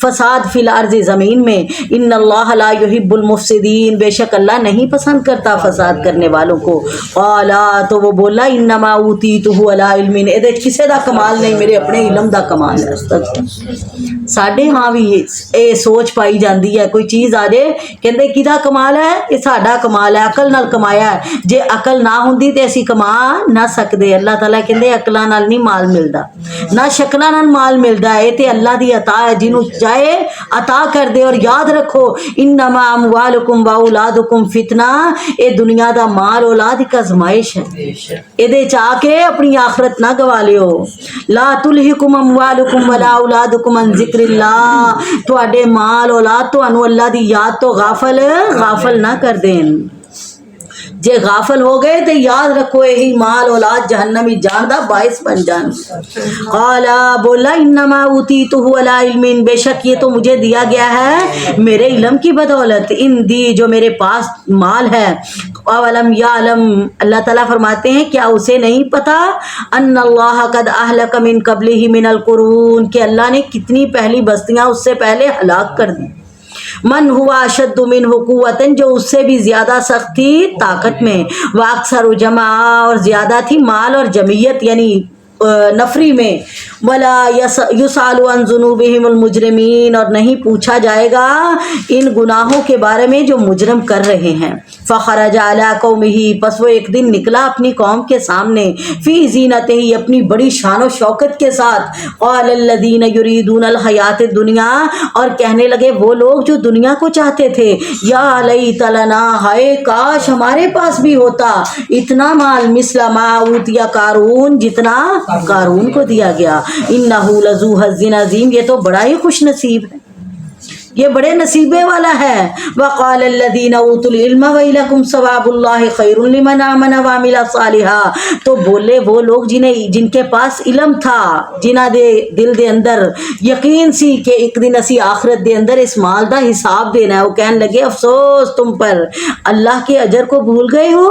فساد فی الارض زمین میں. ان اللہ لا یحب المفسدین بے شک اللہ نہیں پسند کرتا فساد کرنے والوں کو. قالا تو وہ بولا انما اوتیتہ علی علم اے کسے دا کمال نہیں میرے اپنے علم دا کمال ہے. ساڈے ہاں بھی یہ سوچ پائی جاندی ہے کوئی چیز آ جائے کہندے کدا کمال ہے یہ ساڈا کمال ہے عقل نال کمایا ہے. جے عقل نہ ہوندی تے اسی کما نہ سکدے. اللہ تعالیٰ کہندے عقلاں نال نہیں مال ملدا نہ شکلاں نال مال ملدا ہے تے اللہ دی عطا ہے جنوں چاہے عطا کر دے. اور یاد رکھو انما اموالکم و اولادکم فتنہ اے دنیا دا مال اولاد ایک آزمائش ہے اے دے چاہ کے اپنی آخرت نہ گوا لیو. لا تلہکم اموالکم ولا اولادکم عن ذکر اللہ تواڈے مال اولاد تانوں اللہ دی یاد تو غافل نہ کر دین. جے غافل ہو گئے تو یاد رکھو یہی مال اولاد جہنمی جان دا باعث بن جان. قالا بولا انما اوتیتہ علی علم بے شک یہ تو مجھے دیا گیا ہے میرے علم کی بدولت. ان دی جو میرے پاس مال ہے. اولم یعلم اللہ تعالیٰ فرماتے ہیں کیا اسے نہیں پتا ان اللہ قد اہلک من قبلہ من القرون کہ اللہ نے کتنی پہلی بستیاں اس سے پہلے ہلاک کر دی. من ہوا اشد منہ قوۃ جو اس سے بھی زیادہ سخت تھی طاقت میں. واکثر جمع اور زیادہ تھی مال اور جمعیت یعنی نفری میں. ولا یسأل عن ذنوبہم المجرمین اور نہیں پوچھا جائے گا ان گناہوں کے بارے میں جو مجرم کر رہے ہیں. فخرج علی قومہ پس وہ ایک دن نکلا اپنی قوم کے سامنے. فی زینتہ اپنی بڑی شان و شوکت کے ساتھ. قال الذین یریدون الحیات الدنیا اور کہنے لگے وہ لوگ جو دنیا کو چاہتے تھے یا لیت لنا ہائے کاش ہمارے پاس بھی ہوتا اتنا مال مثل ما اوتی قارون جتنا قارون کو دیا گیا. انہ لذو حظ عظیم یہ تو بڑا ہی خوش نصیب ہے یہ بڑے نصیبے والا ہے. وقال الذین اوتوا العلم ویلکم ثواب اللہ خیر لمن آمن وعمل صالحا تو بولے وہ لوگ جن کے پاس علم تھا جنہ دے دل دے اندر یقین سی کہ ایک دن اسی آخرت دے اندر اس مال دا حساب دینا ہے. وہ کہنے لگے افسوس تم پر اللہ کے اجر کو بھول گئے ہو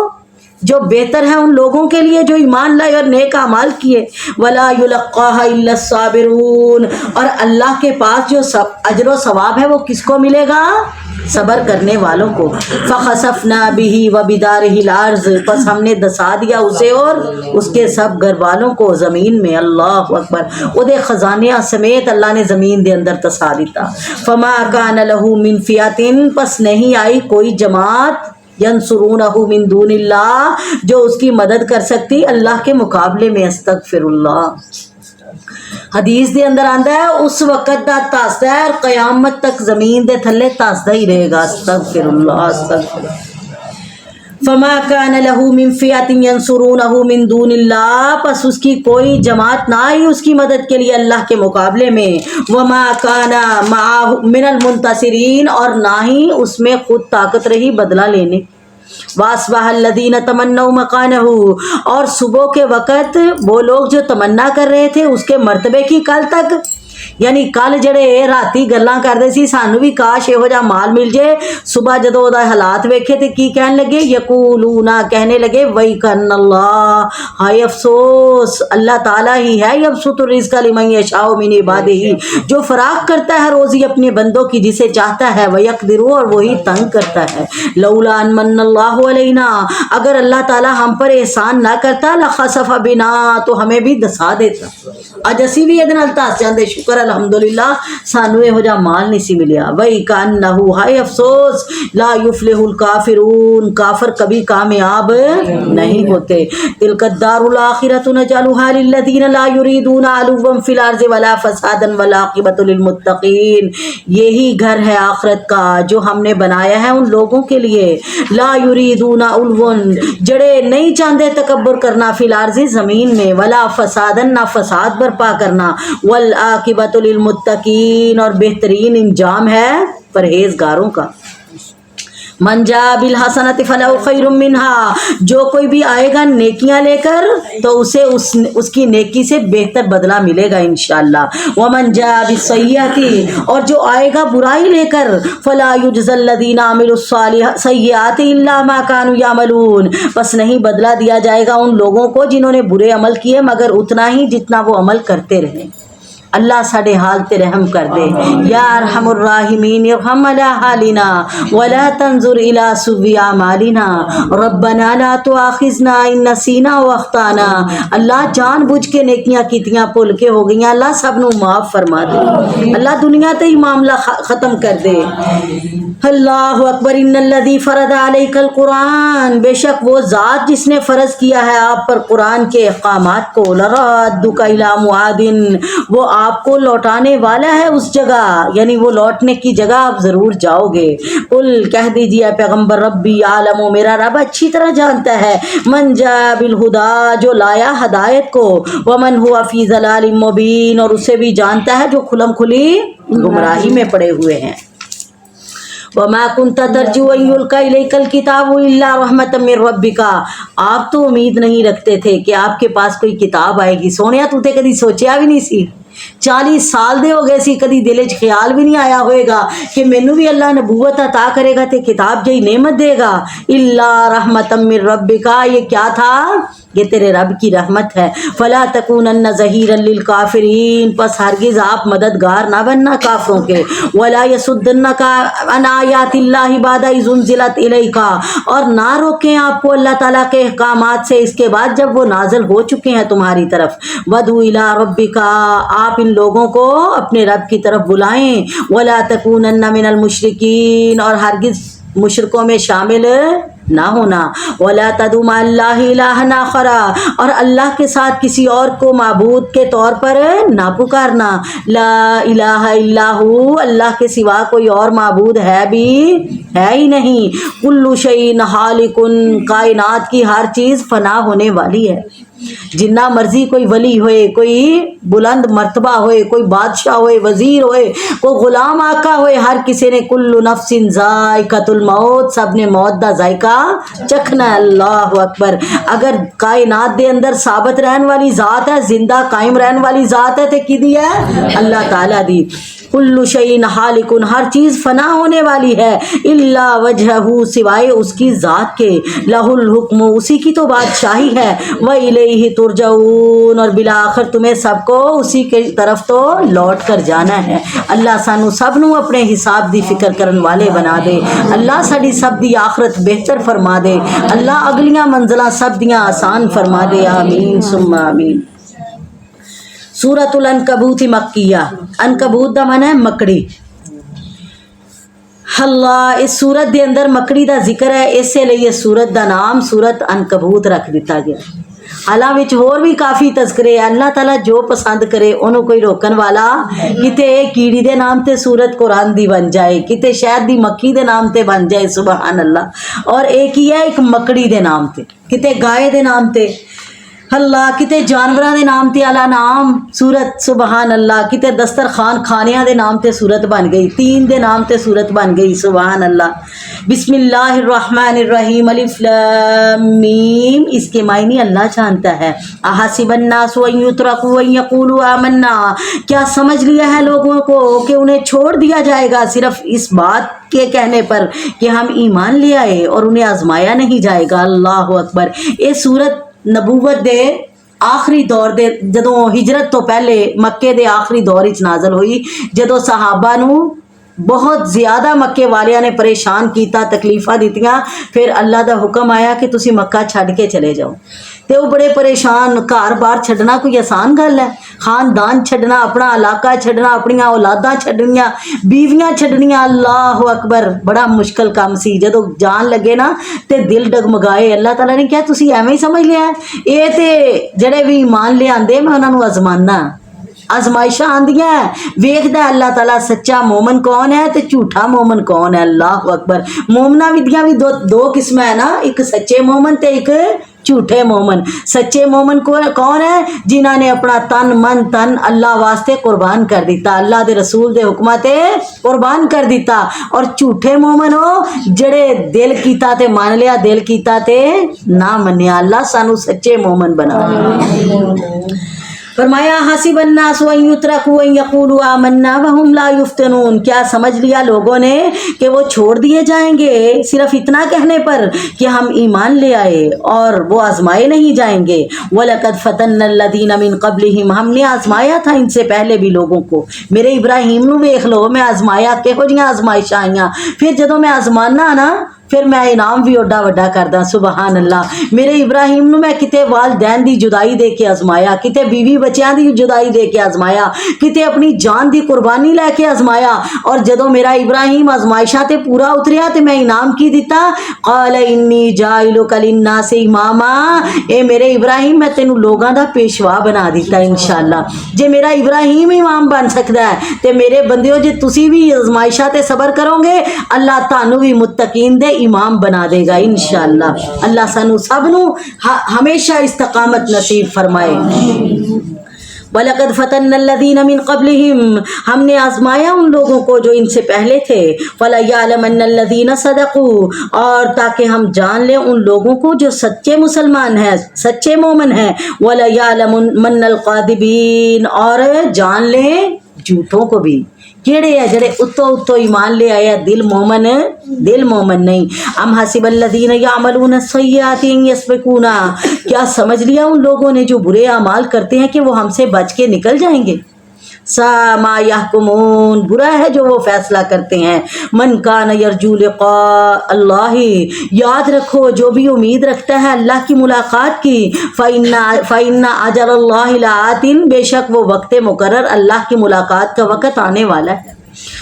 جو بہتر ہے ان لوگوں کے لیے جو ایمان لائے اور نیک اعمال کیے. ولا یلقاها الا الصابرون اور اللہ کے پاس جو اجر و ثواب ہے وہ کس کو ملے گا صبر کرنے والوں کو. فخسفنا به وبداره الارض پس ہم نے دسا دیا اسے اور اس کے سب گھر والوں کو زمین میں. اللہ اکبر وہ دے خزانے سمیت اللہ نے زمین دے اندر دسا دیتا. فما کان له من فئۃ پس نہیں آئی کوئی جماعت ینصرونہ من دون اللہ جو اس کی مدد کر سکتی اللہ کے مقابلے میں. استغفر اللہ. حدیث دے اندر آندا ہے اس وقت دا تاسدا ہے قیامت تک زمین دے تھلے تاسدا ہی رہے گا. استغفر اللہ استغفر. فما کان له من فئۃ ینصرونہ من دون اللہ پس اس کی کوئی جماعت نہ آئی اس کی مدد کے لیے اللہ کے مقابلے میں. وما کان معه من المنتصرین اور نہ ہی اس میں خود طاقت رہی بدلہ لینے. واصبح الذین تمنوا مکانہ اور صبح کے وقت وہ لوگ جو تمنا کر رہے تھے اس کے مرتبے کی کل تک یعنی کل جڑے راتی گلاں کردے سی سانو بھی کاش یہو جا مال مل جائے صبح جدو دا حالات ویکھے تے کی کہن لگے یقولون کہنے لگے ویکن اللہ ہائے افسوس اللہ تعالیٰ ہی ہے یبسط الرزق لمن یشاء من عبادہ جو فراخ کرتا ہے روزی اپنے بندوں کی جسے چاہتا ہے ویقدر اور وہی تنگ کرتا ہے. لولا ان من اللہ علینا اگر اللہ تعالیٰ ہم پر احسان نہ کرتا لخسف بنا تو ہمیں بھی دسا دیتا اج اسی بھی یہ تس جاندے شکر الحمدللہ سانو یہو جا مال نہیں سی ملیا وہی کانہو ہائے افسوس لا یفلح الکافرون کافر کبھی کامیاب نہیں ہوتے تلک الدار الاخرۃ نجعلها للذین لا یریدون علوا فی الارض ولا فسادا والعاقبۃ للمتقین یہی گھر ہے آخرت کا جو ہم نے بنایا ہے ان لوگوں کے لیے لا یریدون علوا جڑے نہیں چاہتے تکبر کرنا فی الارض زمین میں ولا فسادا نہ فساد برپا کرنا والعاقبۃ للمتقین اور بہترین انجام ہے پرہیزگاروں کا من جاء بالحسنۃ فلہ خیر منہا جو کوئی بھی آئے گا نیکیاں لے کر تو اسے اس کی نیکی سے بہتر بدلہ ملے گا انشاءاللہ ومن جاء بالسیئۃ اور جو آئے گا برائی لے کر فلا یجزی الذین عملوا السیئات الا ما كانوا یعملون بس نہیں بدلہ دیا جائے گا ان لوگوں کو جنہوں نے برے عمل کیے مگر اتنا ہی جتنا وہ عمل کرتے رہے اللہ ساڈے حال تے رحم کر دے یا ارحم الراحمین ارحم علی حالنا ولا تنظر الی سوء اعمالنا ربنا لا تؤاخذنا ان نسینا واخطانا اللہ جان بوجھ کے نیکیاں کیتیاں بھول کے ہو گئیاں اللہ سب نو معاف فرما دے اللہ دنیا تے ہی معاملہ ختم کر دے اللہ اکبر ان الذی فرض علیک القرآن بے شک وہ ذات جس نے فرض کیا ہے آپ پر قرآن کے احکامات کو لرادک الی معاد وہ آپ کو لوٹانے والا ہے اس جگہ یعنی وہ لوٹنے کی جگہ آپ ضرور جاؤ گے قل کہہ دیجیے پیغمبر ربی عالم میرا رب اچھی طرح جانتا ہے من جاء بالہدی جو لایا ہدایت کو ومن ہوا فی ضلال مبین اور اسے بھی جانتا ہے جو کھلم کھلی گمراہی میں پڑے ہوئے ہیں وما كنت ترجو ان يلقى اليك الكتاب الا رحمة من ربك آپ تو امید نہیں رکھتے تھے کہ آپ کے پاس کوئی کتاب آئے گی سونیا تو تے کدی سوچیا بھی نہیں سی 40 سال دے ہو گئے سی کدی دل وچ خیال بھی نہیں آیا ہوئے گا کہ مینوں بھی اللہ نبوت عطا کرے گا تے کتاب جئی نعمت دے گا الا رحمة من ربك یہ کیا تھا یہ تیرے رب کی رحمت ہے فلا تکونن ظہیرا للکافرین پس ہرگز آپ مددگار نہ بننا کافروں کے ولا یصدنک عن آیات اللہ بعد اذ انزلت الیک اور نہ روکیں آپ کو اللہ تعالیٰ کے احکامات سے اس کے بعد جب وہ نازل ہو چکے ہیں تمہاری طرف ودعو الی ربک آپ ان لوگوں کو اپنے رب کی طرف بلائیں ولا تکونن من المشرکین اور ہرگز مشرکوں میں شامل نہ ہونا ولا تدع مع اللہ الہا آخر اور اللہ کے ساتھ کسی اور کو معبود کے طور پر نہ پکارنا لا الہ الا ہو اللہ کے سوا کوئی اور معبود ہے بھی ہے ہی نہیں کل شیء ہالک کائنات کی ہر چیز فنا ہونے والی ہے جنہ مرضی کوئی ولی ہوئے کوئی بلند مرتبہ ہوئے کوئی بادشاہ ہوئے وزیر ہوئے کوئی غلام آقا ہوئے ہر کسی نے کل نفس ذائقۃ الموت سب نے موت دا ذائقہ چکھنا ہے اللہ اکبر اگر کائنات دے اندر ثابت رہن والی ذات ہے زندہ قائم رہن والی ذات ہے تے کی دی ہے اللہ تعالیٰ دی کل شیء ہالک ہر چیز فنا ہونے والی ہے الا وجہہ سوائے اس کی ذات کے لہ الحکم اسی کی تو بادشاہی ہے وإلیہ ترجعون اور بالآخر تمہیں سب کو اسی کی طرف تو لوٹ کر جانا ہے اللہ سانو سب نو اپنے حساب دی فکر کرن والے بنا دے اللہ ساڈی سب دی آخرت بہتر فرما دے اللہ اگلیاں منزلاں سب دیاں آسان فرما دے آمین ثم آمین سورۃ العنکبوت مکیہ عنکبوت دا معنی ہے مکڑی اللہ اس سورت دے اندر مکڑی دا ذکر ہے اس سے لیے سورت دا نام سورت عنکبوت رکھ دیتا گیا حالاں وچ ہور بھی کافی تذکرے ہیں اللہ تعالیٰ جو پسند کرے انہوں کوئی روکن والا کتے کیڑی دے نام تے سورت قرآن دی بن جائے کتے شہد دی مکھی دے نام تے بن جائے سبحان اللہ اور ایک ہی ہے ایک مکڑی دے نام تے کتے گائے دے نام تے اللہ کتے جانوراں دے نام تے اعلیٰ نام سورت سبحان اللہ کتے دسترخوان کھانیاں دے نام تے سورت بن گئی تین دے نام تے سورت بن گئی سبحان اللہ بسم اللہ الرحمن الرحیم الف لام میم اس کے معنی اللہ جانتا ہے احسب الناس ان یترکوا ان یقولوا آمنا کیا سمجھ لیا ہے لوگوں کو کہ انہیں چھوڑ دیا جائے گا صرف اس بات کے کہنے پر کہ ہم ایمان لے آئے اور انہیں آزمایا نہیں جائے گا اللہ اکبر یہ سورت نبوت دے آخری دور دے جدوں ہجرت تو پہلے مکے دے آخری دور وچ نازل ہوئی جدوں صحابہ نو بہت زیادہ مکے والیاں نے پریشان کیتا تکلیفاں دیتیاں پھر اللہ دا حکم آیا کہ تسی مکہ چھڈ کے چلے جاؤ تے وہ بڑے پریشان گھر بار چھڈنا کوئی آسان گل ہے خاندان چھڈنا اپنا علاقہ چھڈنا اپنی اولاداں چھڈنیاں بیویاں چھڈنیاں اللہ اکبر بڑا مشکل کام سی جدو جان لگے نا تے دل ڈگمگائے اللہ تعالیٰ نے کیا تسی ایویں ہی سمجھ لیا ہے اے تے جڑے بھی ایمان لے آندے میں انہاں نو آزمانا آزمائشاں آندیاں ویکھدا ہے اللہ تعالیٰ سچا مومن کون ہے تے جھوٹا مومن کون ہے اللہ اکبر مومناں ودیاں بھی دو قسم ہے نا ایک سچے مومن تے ایک جھوٹے مومن سچے مومن کون ہے جنہاں نے اپنا تن من تن اللہ واسطے قربان کر دیتا اللہ دے رسول دے حکمات قربان کر دیتا اور جھوٹے مومن ہو جڑے دل کیتا تے مان لیا دل کیتا تے نہ منیا اللہ سانو سچے مومن بنا فرمایا حسب الناس ان یترکوا ان یقولوا آمنا وهم لا یفتنون کیا سمجھ لیا لوگوں نے کہ وہ چھوڑ دیے جائیں گے صرف اتنا کہنے پر کہ ہم ایمان لے آئے اور وہ آزمائے نہیں جائیں گے وَلَقَدْ فَتَنَّا الَّذِينَ مِن قَبْلِهِمْ ہم نے آزمایا تھا ان سے پہلے بھی لوگوں کو میرے ابراہیم نو ویکھ لو میں آزمایا کہو جیاں آزمائشاں آئیاں پھر جدوں میں آزمانا نا پھر میں انعام بھی اوڈا وڈا کردا سبحان اللہ میرے ابراہیم نو میں کتے والدین دی جدائی دے کے آزمایا کتے بیوی بچیاں دی جدائی دے کے آزمایا کتے اپنی جان دی قربانی لے کے آزمایا اور جدوں میرا ابراہیم آزمائشاں تے پورا اتریا تے میں انعام کی دیتا قال انی جاعلک للناس اماما اے میرے ابراہیم میں تینوں لوگاں دا پیشوا بنا دیتا انشاءاللہ جے میرا ابراہیم امام بن سکدا ہے تے میرے بندیو جے تسی بھی آزمائشاں تے صبر کرو گے اللہ تانوں بھی متقین دے امام بنا دے گا انشاءاللہ اللہ سانو سب نو ہمیشہ استقامت نصیب فرمائے وَلَقَدْ فَتَنَّا الَّذِينَ مِن قَبْلِهِمْ ہم نے آزمایا ان لوگوں کو جو ان سے پہلے تھے فَلَيَعْلَمَنَّ الَّذِينَ صَدَقُوا اور تاکہ ہم جان لیں ان لوگوں کو جو سچے مسلمان ہیں سچے مومن ہیں وَلَيَعْلَمَنَّ الْقَاذِبِينَ اور جان لیں جھوٹوں کو بھی کیڑے ہے جڑے اتو ایمان لے آیا دل مومن نہیں ام حسب الذین یعملون السیئات ان یسبقونا کیا سمجھ لیا ان لوگوں نے جو برے اعمال کرتے ہیں کہ وہ ہم سے بچ کے نکل جائیں گے سا ما یحکمون برا ہے جو وہ فیصلہ کرتے ہیں من کان یرجو لقاء اللہ یاد رکھو جو بھی امید رکھتا ہے اللہ کی ملاقات کی فإن اجل اللہ لآت بے شک وہ وقت مقرر اللہ کی ملاقات کا وقت آنے والا ہے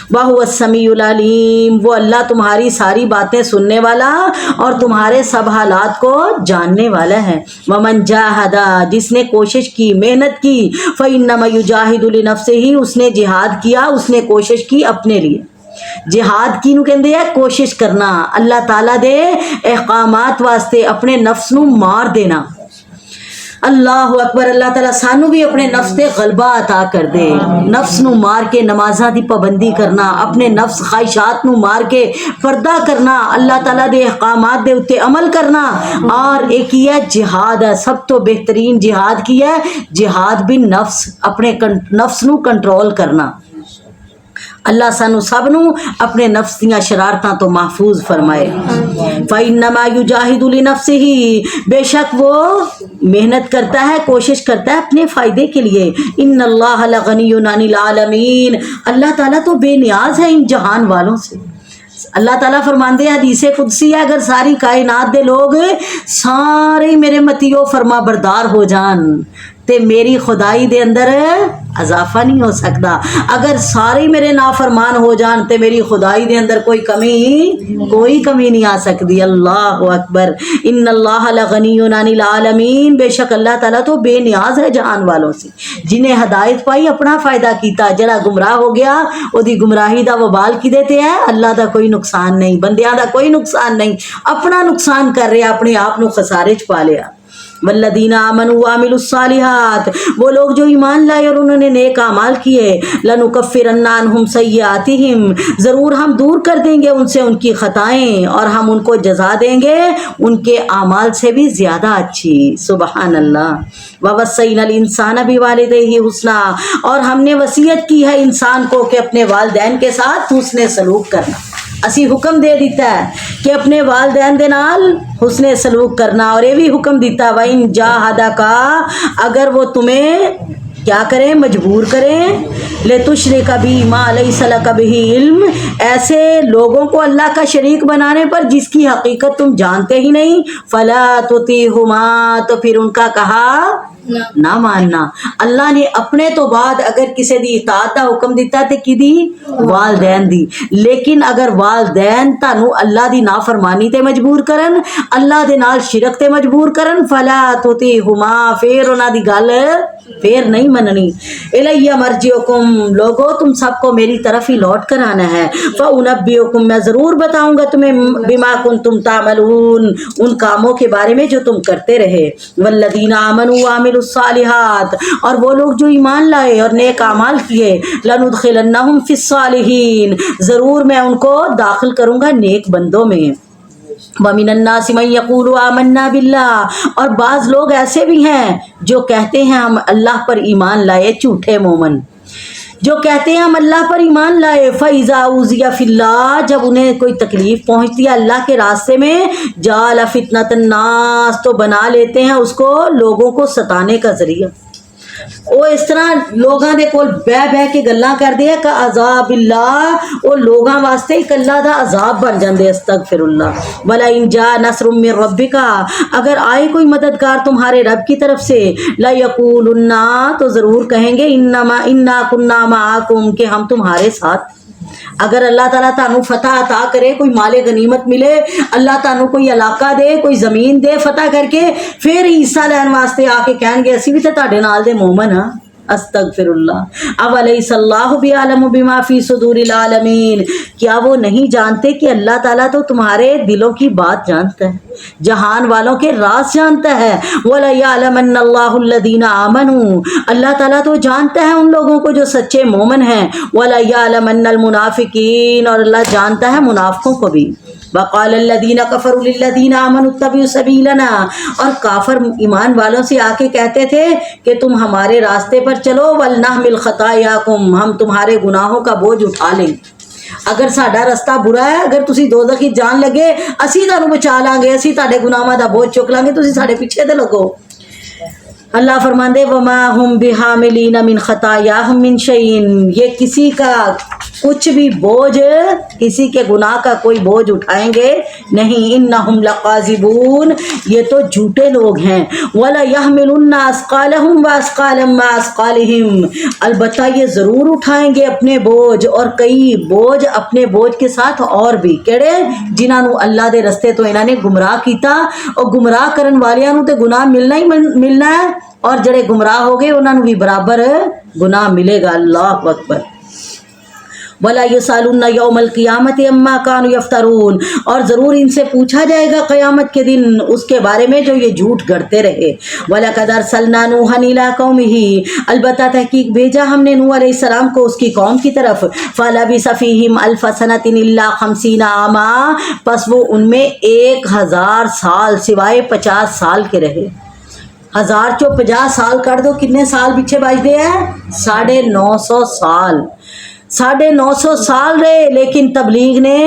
وَهُوَ السَّمِيعُ الْعَلِيمُ وہ اللہ تمہاری ساری باتیں سننے والا اور تمہارے سب حالات کو جاننے والا ہے وَمَنْ جَاهَدَ جس نے کوشش کی محنت کی فَإِنَّمَا يُجَاهِدُ لِنَفْسِهِ اس نے جہاد کیا اس نے کوشش کی اپنے لیے جہاد کی نو کہندے ہے کوشش کرنا اللہ تعالیٰ دے احکامات واسطے اپنے نفس نو مار دینا اللہ اکبر اللہ تعالیٰ سانو بھی اپنے نفس تے غلبہ عطا کر دے نفس نو مار کے نمازاں دی پابندی کرنا اپنے نفس خواہشات نو مار کے پردہ کرنا اللہ تعالیٰ دے احکامات دے اتے عمل کرنا اور ایک ہی ہے جہاد ہے سب تو بہترین جہاد کی ہے جہاد بن نفس اپنے نفس نو کنٹرول کرنا اللہ سانو سب نو اپنے نفس دیاں شرارتاں تو محفوظ فرمائے فَإِنَّمَا يُجَاهِدُ لِنَفْسِهِ بے شک وہ محنت کرتا ہے کوشش کرتا ہے اپنے فائدے کے لیے ان اللہ لغنی عن العالمین اللہ تعالیٰ تو بے نیاز ہے ان جہان والوں سے اللہ تعالیٰ فرماندے حدیث قدسی ہے اگر ساری کائنات دے لوگ سارے میرے متیو فرما بردار ہو جان تے میری خدائی دے اندر اضافہ نہیں ہو سکتا اگر سارے میرے نافرمان ہو جان تے میری خدائی دے اندر کوئی کمی نہیں آ سکتی اللہ اکبر ان اللہ لغنی عن العالمین بے شک اللہ تعالیٰ تو بے نیاز ہے جہان والوں سے جنہیں ہدایت پائی اپنا فائدہ کیتا جڑا گمراہ ہو گیا وہ دی گمراہی دا وبال کی دیتے ہیں اللہ دا کوئی نقصان نہیں بندیاں دا کوئی نقصان نہیں اپنا نقصان کر رہے اپنے آپ نو خسارے چ پا لیا والذین آمنوا وعملوا الصالحات وہ لوگ جو ایمان لائے اور انہوں نے نیک اعمال کیے لنکفرن عنہم سیئاتہم ضرور ہم دور کر دیں گے ان سے ان کی خطائیں اور ہم ان کو جزا دیں گے ان کے اعمال سے بھی زیادہ اچھی سبحان اللہ ووصینا الانسان بوالدیہ حسنا اور ہم نے وصیت کی ہے انسان کو کہ اپنے والدین کے ساتھ حسن سلوک کرنا اسی حکم دے دیتا ہے کہ اپنے والدین دے نال حسن سلوک کرنا اور یہ بھی حکم دیتا وَإِن جَاهَدَاكَ اگر وہ تمہیں کیا کریں؟ مجبور کریں لتشرک بی ما لیس لک بہ علم، ایسے لوگوں کو اللہ کا شریک بنانے پر جس کی حقیقت تم جانتے ہی نہیں، فلا تطیعہما، تو پھر ان کا کہا نہ ماننا۔ اللہ نے اپنے تو بعد اگر کسی دی اطاعت دا حکم دیتا تے کی دی؟ والدین دی۔ لیکن اگر والدین تانوں اللہ دی نافرمانی تے مجبور کرن، اللہ دے نال شرک تے مجبور کرن، فلا تطیعہما، پھر انہاں دی گل پھر نہیں مننی۔ الیہ مرجعکم، لوگو تم سب کو میری طرف ہی لوٹ کر آنا ہے۔ فانبئکم، میں ضرور بتاؤں گا تمہیں، بما کنتم تعملون، ان کاموں کے بارے میں جو تم کرتے رہے۔ والذین آمنوا وعملوا الصالحات، اور وہ لوگ جو ایمان لائے اور نیک اعمال کیے، لندخلنہم فی الصالحین، ضرور میں ان کو داخل کروں گا نیک بندوں میں۔ وَمِنَ النَّاسِ مَن يَقُولُ آمَنَّا بِاللَّهِ، اور بعض لوگ ایسے بھی ہیں جو کہتے ہیں ہم اللہ پر ایمان لائے، جھوٹے مومن جو کہتے ہیں ہم اللہ پر ایمان لائے، فَإِذَا أُوذِيَ فِي اللَّهِ، جب انہیں کوئی تکلیف پہنچتی ہے اللہ کے راستے میں، جَعَلَ فِتْنَةَ النَّاسِ، تو بنا لیتے ہیں اس کو لوگوں کو ستانے کا ذریعہ۔ وہ اس طرح لوگاں دے کول بہ بہ کے گلاں کردے کہ عذاب اللہ، وہ لوگاں واسطے ایک اللہ دا عذاب بن جاندے، استغفر اللہ۔ وَلَئِن جَاءَ نَصْرٌ مِّن رَّبِّكَ، اگر آئے کوئی مددگار تمہارے رب کی طرف سے، لَيَقُولُنَّ، تو ضرور کہیں گے، اِنَّا كُنَّا مَعَكُمْ، کہ ہم تمہارے ساتھ۔ اگر اللہ تعالیٰ تانوں فتح عطا کرے، کوئی مال غنیمت ملے، اللہ تانوں کوئی علاقہ دے، کوئی زمین دے فتح کر کے، پھر حصہ لین واسطے آ کے کہن گے اسی بھی تے تہاڈے نال دے مومن ہاں، استغفر اللہ۔ اولیس اللہ بعلم بما فی صدور العالمین، کیا وہ نہیں جانتے کہ اللہ تعالیٰ تو تمہارے دلوں کی بات جانتا ہے، جہان والوں کے راز جانتا ہے۔ وَلَيَعْلَمَنَّ اللَّهُ الَّذِينَ آمَنُوا، اللہ تعالیٰ تو جانتا ہے ان لوگوں کو جو سچے مومن ہیں۔ وَلَيَعْلَمَنَّ الْمُنَافِقِينَ، اور اللہ جانتا ہے منافقوں کو بھی۔ وقال الذين كفروا للذين آمنوا اتبعوا سبيلنا، اور کافر ایمان والوں سے آ کے کہتے تھے کہ تم ہمارے راستے پر چلو، ولنحمل خطاياكم، ہم تمہارے گناہوں کا بوجھ اٹھا لیں۔ اگر ساڈا رستہ برا ہے، اگر تسی دوزخ وچ جان لگے، اسی تانوں بچا لیں گے، اسی تہاڈے گناہاں دا بوجھ چک لیں گے، تسی ساڈے پیچھے تے لگو۔ اللہ فرماندے وما ہم بحاملین من خطایاہم من شیء، یہ کسی کا کچھ بھی بوجھ، کسی کے گناہ کا کوئی بوجھ اٹھائیں گے نہیں۔ انہم لقاذبون، یہ تو جھوٹے لوگ ہیں۔ وَلَيَحْمِلُنَّ أَثْقَالَهُمْ وَأَثْقَالًا مَّعَ أَثْقَالِهِمْ، البتہ یہ ضرور اٹھائیں گے اپنے بوجھ، اور کئی بوجھ اپنے بوجھ کے ساتھ اور بھی، کہڑے جنہاں نو اللہ دے رستے تو انہاں نے گمراہ کیتا، اور گمراہ کرن والیاں نو تے گناہ ملنا ہی ملنا ہے، اور جڑے گمراہ ہو گئے انہاں نو بھی برابر گناہ ملے گا۔ اللہ اکبر۔ وَلَا يُسْأَلُونَ يَوْمَ الْقِيَامَةِ عَمَّا كَانُوا يَفْتَرُونَ، اور ضرور ان سے پوچھا جائے گا قیامت کے دن اس کے بارے میں جو یہ جھوٹ گڑتے رہے۔ وَلَقَدْ أَرْسَلْنَا نُوحًا إِلَىٰ قَوْمِهِ، البتہ تحقیق بھیجا ہم نے نوح علیہ السلام کو اس کی قوم کی طرف۔ فَلَبِثَ فِيهِمْ أَلْفَ سَنَةٍ إِلَّا 50 عَامًا، پس وہ ان میں 1000 سال سوائے 50 سال کے رہے۔ 1000 چو 50 سال کر دو، کتنے سال پیچھے بچتے ہیں؟ 950 سال۔ 950 سال رہے، لیکن تبلیغ نے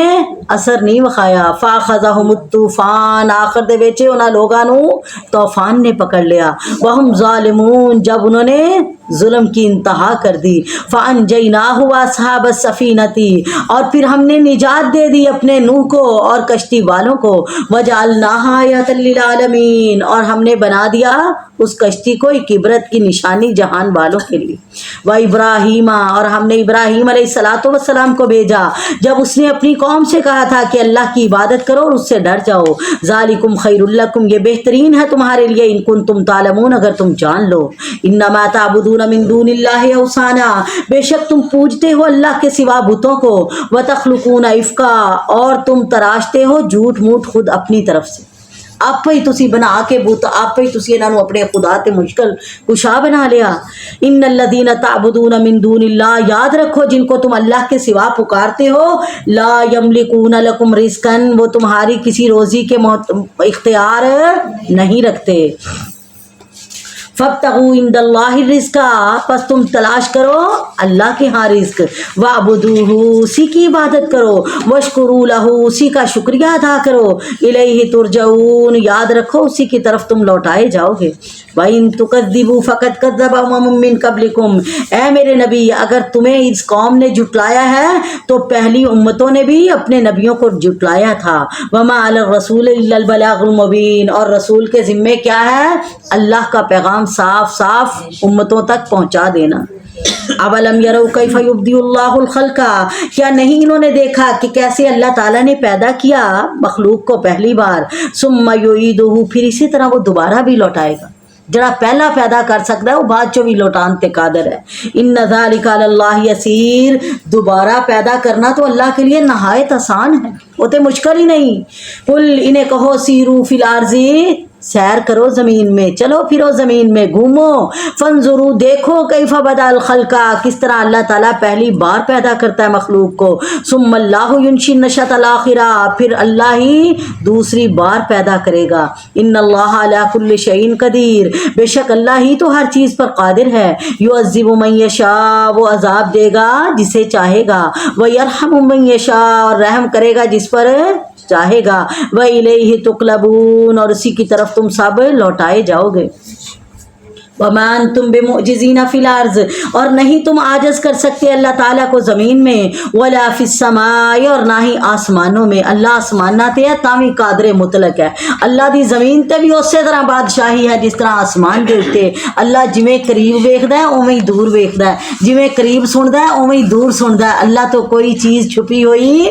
اثر نہیں وکھایا۔ فاخذہم الطوفان، آخر دے وچ انہاں لوگاں نو طوفان نے پکڑ لیا۔ وہم ظالمون، جب انہوں نے ظلم کی انتہا کر دی۔ فانجیناہ واصحاب السفینۃ، اور پھر ہم نے نجات دے دی اپنے نوح کو اور کشتی والوں کو۔ وجعلناہا آیۃ للعالمین، اور ہم نے بنا دیا اس کشتی کو ایک عبرت کی نشانی جہان والوں کے لیے۔ وابراہیم، اور ہم نے ابراہیم علیہ السلام کو بھیجا جب اس نے اپنی قوم سے کہا تھا کہ اللہ کی عبادت کرو اور اس سے ڈر جاؤ۔ ذالکم خیر لکم، یہ بہترین ہے تمہارے لیے، ان کنتم تعلمون، اگر تم جان لو۔ انما تعبدون من دون اللہ اوثانا، بے شک تم پوجتے ہو اللہ کے سوا بتوں کو۔ وتخلقون افکا، اور تم تراشتے ہو جھوٹ موٹ خود اپنی طرف سے، آپ ہی تسی بنا کے بت، آپ ہی تسی انہاں نو اپنے خدا تے مشکل کشا بنا لیا۔ ان الذین تعبدون من دون اللہ، یاد رکھو جن کو تم اللہ کے سوا پکارتے ہو، لا یملکون لکم رزقا، وہ تمہاری کسی روزی کے اختیار نہیں رکھتے۔ فابتغوا عند اللہ الرزق، پس تم تلاش کرو اللہ کے ہاں رزق۔ وعبدوہ، اسی کی عبادت کرو۔ واشکروا لہ، اسی کا شکریہ ادا کرو۔ الیہ ترجعون، یاد رکھو اسی کی طرف تم لوٹائے جاؤ گے۔ وَإِن تُكَذِّبُوا فَقَدْ كَذَّبَ أُمَمٌ مِّن قَبْلِكُمْ، اے میرے نبی اگر تمہیں اس قوم نے جھٹلایا ہے تو پہلی امتوں نے بھی اپنے نبیوں کو جھٹلایا تھا۔ وَمَا عَلَى الرَّسُولِ إِلَّا الْبَلَاغُ الْمُبِينُ، اور رسول کے ذمے کیا ہے؟ اللہ کا پیغام صاف صاف امتوں تک پہنچا دینا۔ اولم یروا کیف یبدی اللہ الخلق، کیا نہیں انہوں نے دیکھا کہ کیسے اللہ تعالیٰ نے پیدا کیا مخلوق کو پہلی بار، ثم یعیدہ، پھر اسی طرح وہ دوبارہ بھی لوٹائے گا۔ جڑا پہلا پیدا کر سکتا ہے وہ بعد چو بھی لوٹان تے قادر ہے۔ ان ذالک علی اللہ یسیر، دوبارہ پیدا کرنا تو اللہ کے لیے نہایت آسان ہے، وہ تو مشکل ہی نہیں۔ قل، انہیں کہو، سیرو فی الارض، سیر کرو زمین میں، چلو پھرو زمین میں، گھومو، فانظروا، دیکھو، کیف بدأ الخلق، کس طرح اللہ تعالیٰ پہلی بار پیدا کرتا ہے مخلوق کو، ثم اللہ ینشی النشأۃ الآخرہ، پھر اللہ ہی دوسری بار پیدا کرے گا۔ ان اللہ علی کل شیء قدیر، بے شک اللہ ہی تو ہر چیز پر قادر ہے۔ یعذب من یشاء، وہ عذاب دے گا جسے چاہے گا، ویرحم من یشاء، اور رحم کرے گا جس پر چاہے گا، وَإِلَيْهِ تُقْلَبُونَ، اور اسی کی طرف تم سب لوٹائے جاؤ گے۔ وَمَا أَنْتُمْ بِمُعْجِزِينَ فِي الْأَرْضِ، اور نہیں تم عاجز کر سکتے اللہ تعالیٰ کو زمین میں، وَلَا فِي السَّمَاءِ، اور نہ ہی آسمانوں میں۔ اللہ آسمانہ تے ہے تاوی قادر مطلق ہے، اللہ دی زمین تے بھی اسی طرح بادشاہی ہے جس طرح آسمان دے اتے۔ اللہ جویں قریب ویکھدا ہے اوویں ہی دور ویکھدا ہے، جویں قریب سندا ہے اوویں ہی دور سندا ہے۔ اللہ تو کوئی چیز چھپی ہوئی،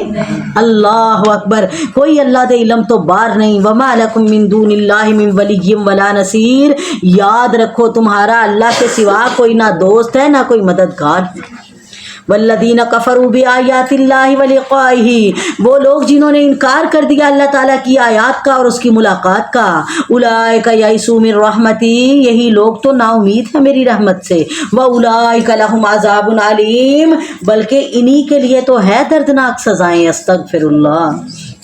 اللہ اکبر، کوئی اللہ دے علم تو باہر نہیں۔ وَمَا لَكُم مِّن دُونِ اللَّهِ مِن وَلِيٍّ وَلَا نَصِيرٍ، یاد رکھو تمہارا اللہ کے سوا کوئی نہ دوست ہے نہ کوئی مددگار ہے۔ والذین کفروا بآیات اللہ ولقائہ، وہ لوگ جنہوں نے انکار کر دیا اللہ تعالیٰ کی آیات کا اور اس کی ملاقات کا، اولئک یئسوا من رحمتی، یہی لوگ تو نا امید ہے میری رحمت سے، واولئک لہم عذاب علیم، بلکہ انہی کے لیے تو ہے دردناک سزائیں۔ استغفر اللہ۔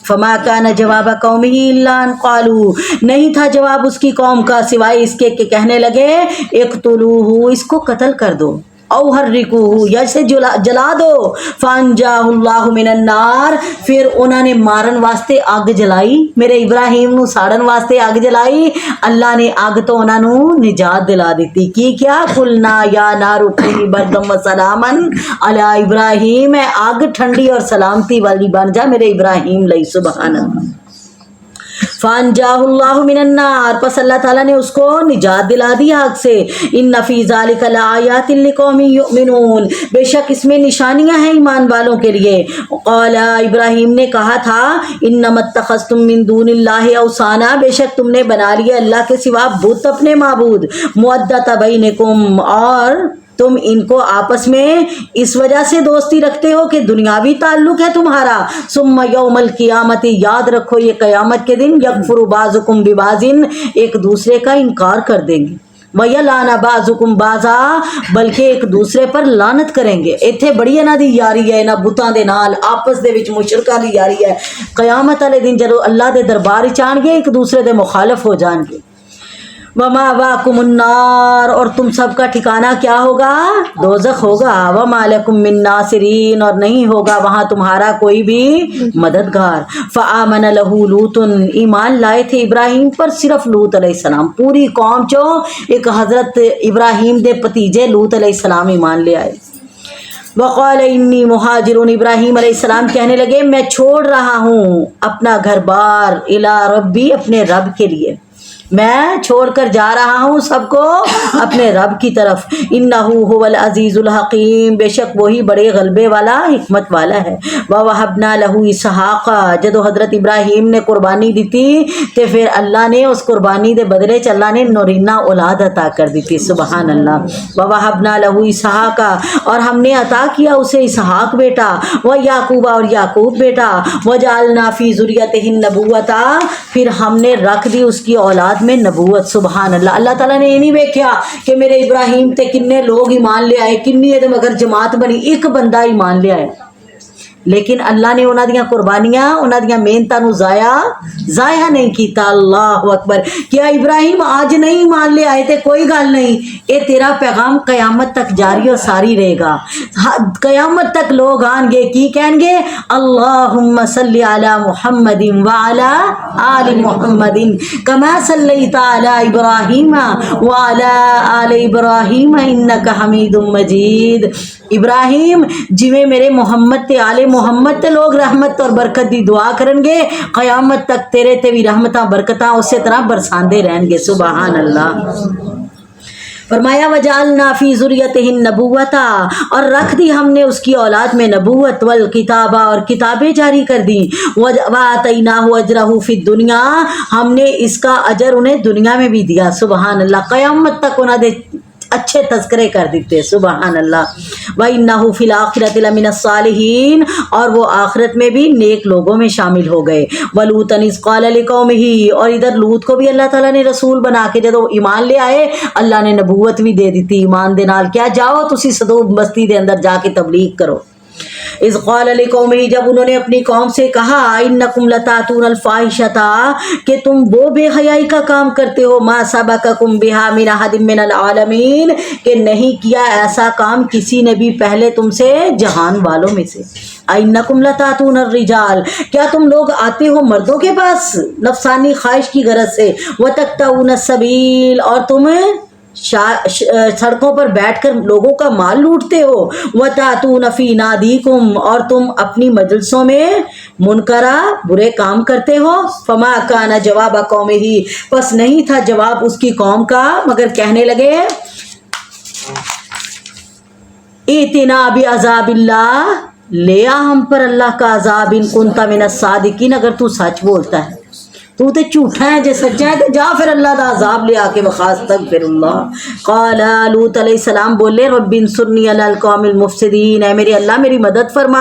فما کان جواب قومہ الا ان قالوا، نہیں تھا جواب اس کی قوم کا سوائے اس کے کہ کہنے لگے، اقتلوہ، اس کو قتل کر دو، او حرقوہ، یا اسے جلا دو، فانجاہ اللہ من النار، پھر انہوں نے مارن واسطے آگ جلائی، میرے ابراہیم نو ساڑن واسطے آگ جلائی، اللہ نے آگ تو انہوں نے نجات دلا دیتی۔ کی کیا؟ قلنا یا نار کونی بردم و سلاما علی ابراہیم، آگ ٹھنڈی اور سلامتی والی بن جا میرے ابراہیم لئی، سبحان اللہ۔ فانجاہ اللہ من النار، پس اللہ تعالیٰ نے اس کو نجات دلا دی آگ سے۔ ان فی ذلک لآیات لقوم یؤمنون، بے شک اس میں نشانیاں ہیں ایمان والوں کے لیے۔ قال، ابراہیم نے کہا تھا، انما اتخذتم من دون اللہ اوثانا، بے شک تم نے بنا لیا اللہ کے سوا بت اپنے معبود، مودۃ بینکم، اور تم ان کو آپس میں اس وجہ سے دوستی رکھتے ہو کہ دنیاوی تعلق ہے تمہارا۔ ثم یوم القیامت، یاد رکھو یہ قیامت کے دن، یکفر بعضکم ببعض، ایک دوسرے کا انکار کر دیں گے، وَيَلْعَنَ بَعْضُكُمْ بَعْضًا، بلکہ ایک دوسرے پر لعنت کریں گے۔ ایتھے بڑی انہاں دی یاری ہے انہاں بتاں دے نال، آپس دے وچ مشرکاں دی یاری ہے۔ قیامت والے دن جدوں اللہ دے دربار وچ آن گے ایک دوسرے دے مخالف ہو جان گے۔ وَمَأْوَاكُمُ النَّارُ، اور تم سب کا ٹھکانہ کیا ہوگا؟ دوزخ ہوگا۔ وَمَا لَكُم مِّن نَّاصِرِينَ، اور نہیں ہوگا وہاں تمہارا کوئی بھی مددگار۔ فَآمَنَ لَهُ لُوطٌ، ایمان لائے تھے ابراہیم پر صرف لوط علیہ السلام، پوری قوم چو ایک حضرت ابراہیم دے پتیجے لوط علیہ السلام ایمان لے آئے۔ وقال انی مہاجر، ابراہیم علیہ السلام کہنے لگے میں چھوڑ رہا ہوں اپنا گھر بار، الی ربی، اپنے رب کے لیے، میں چھوڑ کر جا رہا ہوں سب کو اپنے رب کی طرف۔ انہ هو العزیز الحکیم، بے شک وہی بڑے غلبے والا حکمت والا ہے۔ وَوَهَبْنَا لَهُ اسحاق، جدو حضرت ابراہیم نے قربانی دیتی تے پھر اللہ نے اس قربانی دے بدلے چ اللہ نے نورینا اولاد عطا کر دیتی، سبحان اللہ۔ وَوَهَبْنَا لَهُ اسحاق، اور ہم نے عطا کیا اسے اسحاق بیٹا، وَيَعْقُوبَ، اور یعقوب بیٹا، وَجَعَلْنَا فِي ذُرِّيَّتِهِ النَّبُوَّةَ، پھر ہم نے رکھ دی اس کی اولاد میں نبوت، سبحان اللہ۔ اللہ تعالیٰ نے یہ نہیں دیکھا کہ میرے ابراہیم تے کنے لوگ ایمان لے آئے، کنی ہے مگر جماعت بنی، ایک بندہ ایمان لے آئے، لیکن اللہ نے انہاں دیاں قربانیاں انہاں دیاں محنتاں نو ضائع نہیں کیتا. اللہ اکبر. کیا ابراہیم آج نہیں مان لے آئے تے کوئی گل نہیں, اے تیرا پیغام قیامت تک جاری و ساری رہے گا. قیامت تک لوگ آن گے کی کہیں گے اللہم صلی علی محمد وعلی آل محمد کما صلیت علی ابراہیم وعلی آل ابراہیم انکا حمید مجید. ابراہیم جویں میرے محمد تے آل محمد تے لوگ رحمت اور برکت دی دعا کرن گے, قیامت تک تیرے تے بھی رحمتاں برکتاں اسی طرح برساندے رہن گے. سبحان اللہ. فرمایا وجعلنا فی ذریتہ النبوۃ, اور رکھ دی ہم نے اس کی اولاد میں نبوت, والکتابہ اور کتابیں جاری کر دیں, وآتیناہ اجرہ فی الدنیا, ہم نے اس کا اجر انہیں دنیا میں بھی دیا. سبحان اللہ. قیامت تک انہوں نے اچھے تذکرے کر دیتے. سبحان اللہ. وَإِنَّهُ فِي الْآخِرَةِ لَمِنَ الصَّالِحِينَ, اور وہ آخرت میں بھی نیک لوگوں میں شامل ہو گئے. وَلُوطًا إِذْ قَالَ لِقَوْمِهِ, اور ادھر لوط کو بھی اللہ تعالیٰ نے رسول بنا کے جب ایمان لے آئے اللہ نے نبوت بھی دے دیتی ایمان دے نال. کیا جاؤ تسی صدوم بستی دے اندر جا کے تبلیغ کرو. اذ قال لقومه, جب انہوں نے اپنی قوم سے کہا انکم لتاتون الفاحشۃ, کہ تم وہ بے حیائی کا کام کرتے ہو, ما سبقکم بها من احد من العالمین, کہ نہیں کیا ایسا کام کسی نے بھی پہلے تم سے جہان والوں میں سے. انکم لتاتون الرجال, کیا تم لوگ آتے ہو مردوں کے پاس نفسانی خواہش کی غرض سے, وتقطعون السبیل, اور تم سڑکوں پر بیٹھ کر لوگوں کا مال لوٹتے ہو, وَتَأْتُونَ فِي نَادِيكُمْ, اور تم اپنی مجلسوں میں منکرہ برے کام کرتے ہو. فَمَا كَانَ جَوَابَ قَوْمِهِ, پس نہیں تھا جواب اس کی قوم کا مگر کہنے لگے اِتِنَا بِعَذَابِ اللَّهِ, لیا ہم پر اللہ کا عذاب, ان كُنْتَ مِنَ الصَّادِقِينَ, اگر تو سچ بولتا ہے. تو تے جھوٹا ہے, جے سچا ہے تو جا پھر اللہ دا عذاب لے آ کے وخاستغفر اللہ. قال لوط علیہ السلام بولے رب انصرنی علی القوم المفسدین, اے میرے اللہ میری مدد فرما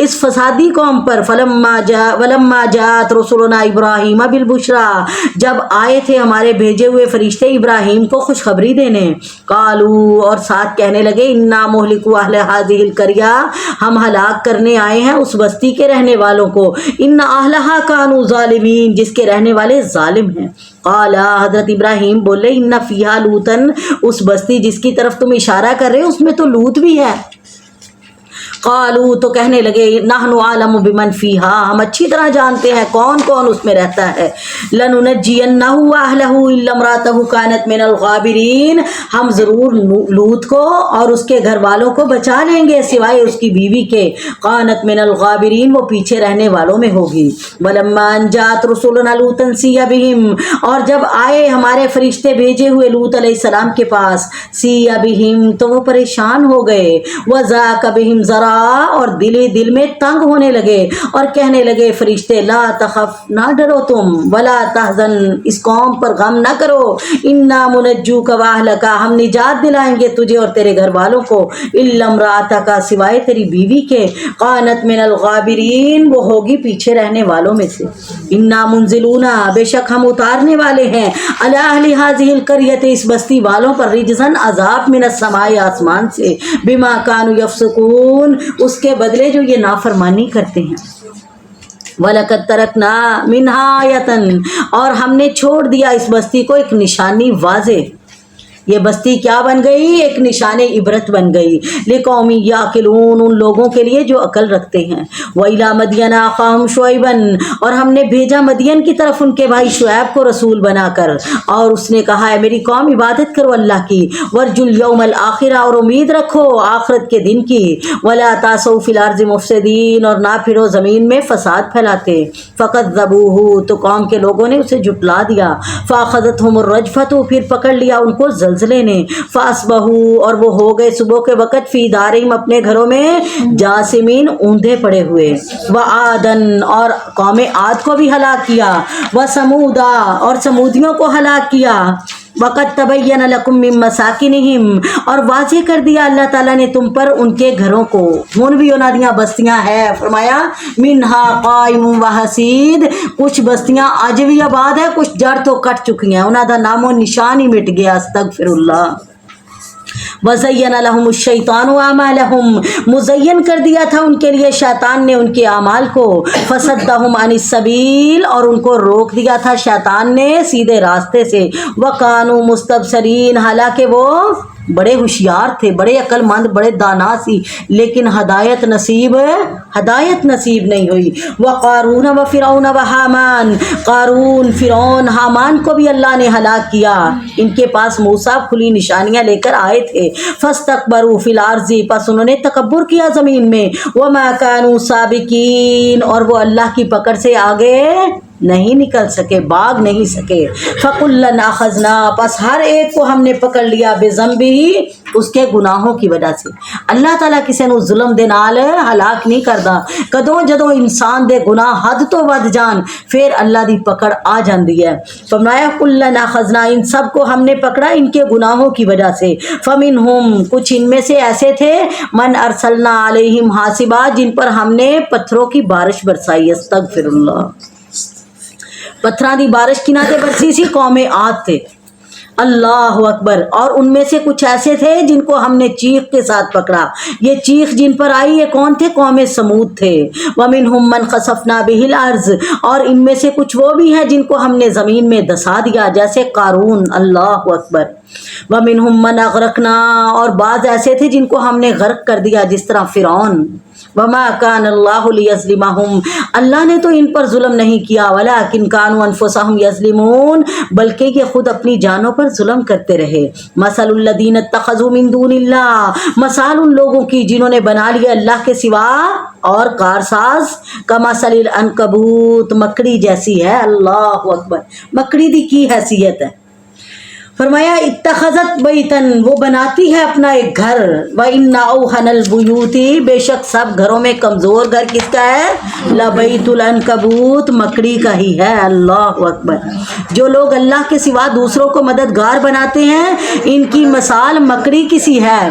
اس فسادی قوم پر. ولما جاءت رسلنا ابراہیم بالبشرى, جب آئے تھے ہمارے بھیجے ہوئے فرشتے ابراہیم کو خوشخبری دینے. قالوا, اور ساتھ کہنے لگے انا مہلکو اہل هذه القریہ, ہم ہلاک کرنے آئے ہیں اس بستی کے رہنے والوں کو. ان اہلھا کانوا ظالمین, جس کے رہنے والے ظالم ہیں. قال, حضرت ابراہیم بولے ان فیہا لوطن, اس بستی جس کی طرف تم اشارہ کر رہے ہو اس میں تو لوط بھی ہے. قالوا, تو کہنے لگے نحن عالم بمن فیہا, ہم اچھی طرح جانتے ہیں کون کون اس میں رہتا ہے. لننجینہ واہلہ الا امرأتہ کانت من الغابرین, ہم ضرور لوط کو اور اس کے گھر والوں کو بچا لیں گے سوائے اس کی بیوی کے. کانت من الغابرین, وہ پیچھے رہنے والوں میں ہوگی. ولما ان جاءت رسلنا لوطا سیء بہم, اور جب آئے ہمارے فرشتے بھیجے ہوئے لوط علیہ السلام کے پاس, سیء بہم, تو وہ پریشان ہو گئے. وضاق بہم ذرا, اور دل میں تنگ ہونے لگے اور کہنے لگے فرشتے لا تخف, نہ ڈرو تم, ولا تحزن, اس قوم پر غم نہ کرو, انا منجوک واہلک, ہم نجات دلائیں گے تجھے اور تیرے گھر والوں کو, الا امرأتک, سوائے تیری بیوی کے, قانت من الغابرین, وہ ہوگی پیچھے رہنے والوں میں سے. انا منزلون, بے شک ہم اتارنے والے ہیں, علی اہل هذه القریۃ, اس بستی والوں پر, رجزن, عذاب, من السماء, آسمان سے, بما كانوا یفسقون, اس کے بدلے جو یہ نافرمانی کرتے ہیں. وَلَقَدْ تَرَكْنَا مِنْهَا آیَةً, اور ہم نے چھوڑ دیا اس بستی کو ایک نشانی واضح. یہ بستی کیا بن گئی, ایک نشان عبرت بن گئی. لِقَوْمٍ یَعْقِلُونَ, ان لوگوں کے لیے جو عقل رکھتے ہیں. وَإِلَىٰ مَدْیَنَ أَخَاهُمْ شُعَیْبًا, اور ہم نے بھیجا مدین کی طرف ان کے بھائی شعیب کو رسول بنا کر, اور اس نے کہا ہے میری قوم عبادت کرو اللہ کی. وَارْجُوا الْيَوْمَ الْآخِرَ, اور امید رکھو آخرت کے دن کی. وَلَا تَعْثَوْا فِي الْأَرْضِ مُفْسِدِينَ, اور نہ پھرو زمین میں فساد پھیلاتے. فَكَذَّبُوهُ, تو قوم کے لوگوں نے اسے جھٹلا دیا. فَأَخَذَتْهُمُ الرَّجْفَةُ, پھر پکڑ لیا ان کو زلزلے نے. فَأَصْبَحُوا, اور وہ ہو گئے صبح کے وقت, فی دارہم, اپنے گھروں میں, جاسمین, اوندھے پڑے ہوئے. وَعَادًا, اور قوم عاد کو بھی ہلاک کیا. وَثَمُودَ, اور سمودیوں کو ہلاک کیا. وَقَدْ تَبَيَّنَ لَكُم مِّن مَّسَاكِنِهِمْ, اور واضح کر دیا اللہ تعالیٰ نے تم پر ان کے گھروں کو. ہن بھی انہاں دیاں بستیاں ہے, فرمایا مِنْهَا قَائِمٌ وَحَصِيدٌ, کچھ بستیاں اج بھی آباد ہے, کچھ جڑ تو کٹ چکی ہیں, انہاں دا نام و نشان ہی مٹ گیا. استغفر اللہ. وزین لہم الشیطان اعمالہم، مزین کر دیا تھا ان کے لیے شیطان نے ان کے اعمال کو، فصدہم عن السبیل، اور ان کو روک دیا تھا شیطان نے سیدھے راستے سے، وکانوا مستبصرین، حالانکہ وہ بڑے ہوشیار تھے، بڑے عقل مند، بڑے دانا سی، لیکن ہدایت نصیب نہیں ہوئی۔ وقارون وفرعون وحامان، قارون، فرعون، حامان کو بھی اللہ نے ہلاک کیا، ان کے پاس موسیٰ کھلی نشانیاں لے کر آئے تھے، فاستکبروا فی الارض، پس انہوں نے تکبر کیا زمین میں، وما کانوا سابقین، اور وہ اللہ کی پکڑ سے آگے نہیں نکل سکے، بھاگ نہیں سکے۔ فَكُلًّا أَخَذْنَا، پس ہر ایک کو ہم نے پکڑ لیا، بِذَنبِهِ، اس کے گناہوں کی وجہ سے۔ اللہ تعالیٰ کسی نو ظلم دے نال ہلاک نہیں کردا، کدوں جدوں انسان دے گناہ حد تو ود جان پھر اللہ دی پکڑ آ جاندی ہے۔ فرمایا کُلًّا أَخَذْنَا، ان سب کو ہم نے پکڑا ان کے گناہوں کی وجہ سے۔ فَمِنْهُمْ، کچھ ان میں سے ایسے تھے، مَنْ أَرْسَلْنَا عَلَيْهِمْ حَاصِبًا، جن پر ہم نے پتھروں کی بارش برسائی، استغفر اللہ، پتھراں دی بارش کنہ تے برسی سی؟ قوم عاد تھے، اللہ اکبر۔ اور ان میں سے کچھ ایسے تھے جن کو ہم نے چیخ کے ساتھ پکڑا، یہ چیخ جن پر آئی یہ کون تھے؟ قوم سمود تھے۔ وَمِنْهُمْ مَنْ خَسَفْنَا بِهِ الْأَرْضِ، اور ان میں سے کچھ وہ بھی ہیں جن کو ہم نے زمین میں دسا دیا، جیسے قارون، اللہ اکبر۔ وَمِنْهُمْ مَنْ أَغْرَقْنَا، اور بعض ایسے تھے جن کو ہم نے غرق کر دیا، جس طرح فرعون۔ وَمَا كَانَ اللَّهُ لِيَظْلِمَهُمْ، اللہ نے تو ان پر ظلم نہیں کیا، وَلَٰكِنْ كَانُوا أَنفُسَهُمْ يَظْلِمُونَ، بلکہ یہ خود اپنی جانوں پر ظلم کرتے رہے۔ مَثَلُ الَّذِينَ اتَّخَذُوا مِن دُونِ اللَّهِ، مثال ان لوگوں کی جنہوں نے بنا لیا اللہ کے سوا اور کارساز، كَمَثَلِ الْعَنكَبُوتِ، مکڑی جیسی ہے، اللہ اکبر۔ مکڑی دی کی حیثیت ہے؟ فرمایا اتخذت بیتن، وہ بناتی ہے اپنا ایک گھر، وَإِنَّ أَوْهَنَ الْبُيُوتِ، بے شک سب گھروں میں کمزور گھر کس کا ہے؟ لَبَيْتُ الْعَنكَبُوتِ، مکڑی کا ہی ہے، اللہ اکبر۔ جو لوگ اللہ کے سوا دوسروں کو مددگار بناتے ہیں ان کی مثال مکڑی کسی ہے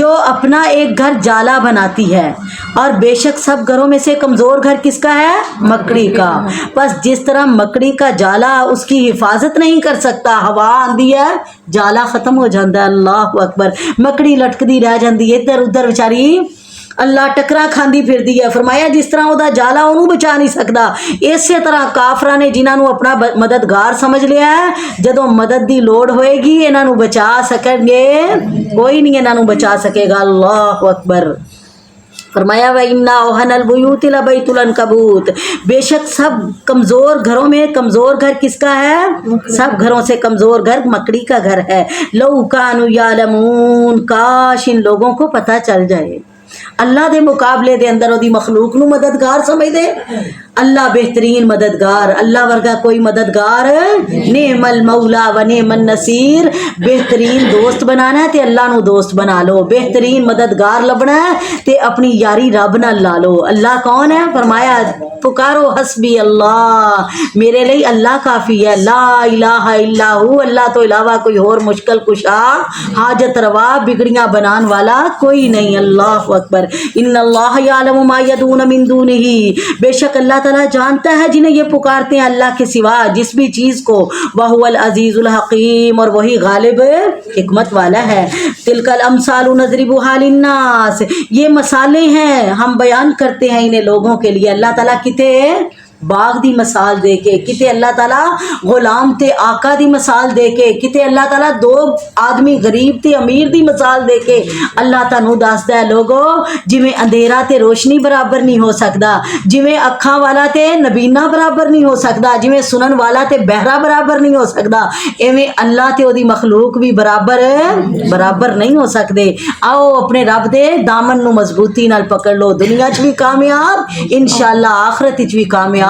جو اپنا ایک گھر جالا بناتی ہے، اور بے شک سب گھروں میں سے کمزور گھر کس کا ہے؟ مکڑی کا۔ بس جس طرح مکڑی کا جالا اس کی حفاظت نہیں کر سکتا، ہوا آندی ہے جالا ختم ہو جاتا ہے، اللہ اکبر، مکڑی لٹکدی رہ جاندی ہے ادھر ادھر بیچاری، اللہ ٹکرا کھاندی پھردی ہے۔ فرمایا جس طرح وہ جالا انہوں بچا نہیں سکتا، اسی طرح کافراں نے جنہاں نو اپنا مددگار سمجھ لیا ہے، جدوں مدد دی لوڑ ہوئے گی انہاں نو بچا سکیں گے کوئی نہیں، انہاں نو بچا سکے گا، اللہ اکبر۔ فرمایا وَإِنَّ أَوْهَنَ الْبُيُوتِ لَبَيْتُ الْعَنكَبُوتِ، بے شک سب کمزور گھروں میں کمزور گھر کس کا ہے؟ سب گھروں سے کمزور گھر مکڑی کا گھر ہے۔ لَوْ كَانُوا يَعْلَمُونَ، کاش ان لوگوں کو پتہ چل جائے، اللہ دے مقابلے دے اندر دی مخلوق نو مددگار سمجھ دے، اللہ بہترین مددگار، اللہ ورگا کوئی مددگار، نعم المولا و نعم النصیر، بہترین دوست بنانا ہے تے اللہ نو دوست بنا لو، بہترین مددگار لبنا ہے تے اپنی یاری رب نال لا لو۔ اللہ کون ہے؟ فرمایا پکارو حسبی اللہ، میرے لیے اللہ کافی ہے، لا الہ الا ہو، اللہ تو علاوہ کوئی اور مشکل کشا، حاجت روا، بگڑیاں بنان والا کوئی نہیں، اللہ اکبر۔ ان اللہ یعلم ما یدعون من دونہ، بے شک اللہ تعالیٰ جانتا ہے جنہیں یہ پکارتے ہیں اللہ کے سوا جس بھی چیز کو، وَهُوَ الْعَزِيزُ الْحَكِيمُ، اور وہی غالب حکمت والا ہے۔ تِلْكَ الْأَمْثَالُ نَضْرِبُهَا لِلنَّاسِ، یہ مثالیں ہیں ہم بیان کرتے ہیں انہیں لوگوں کے لیے۔ اللہ تعالیٰ کتے باغ دی مثال دے کے، کتے اللہ تعالیٰ غلام تے آقا دی مثال دے کے، کتے اللہ تعالیٰ دو آدمی غریب تے امیر دی مثال دے کے اللہ تعالیٰ دستا ہے لوگو جویں اندھیرا تے روشنی برابر نہیں ہو سکتا، جویں اکھاں والا تے نبینا برابر نہیں ہو سکتا، جویں سنن والا تے بہرا برابر نہیں ہو سکتا، ایویں اللہ تے او دی مخلوق بھی برابر نہیں ہو سکتے۔ آؤ اپنے رب دے دامن نو مضبوطی نال پکڑ لو، دنیا چ بھی کامیاب انشاءاللہ آخرت چ بھی کامیاب۔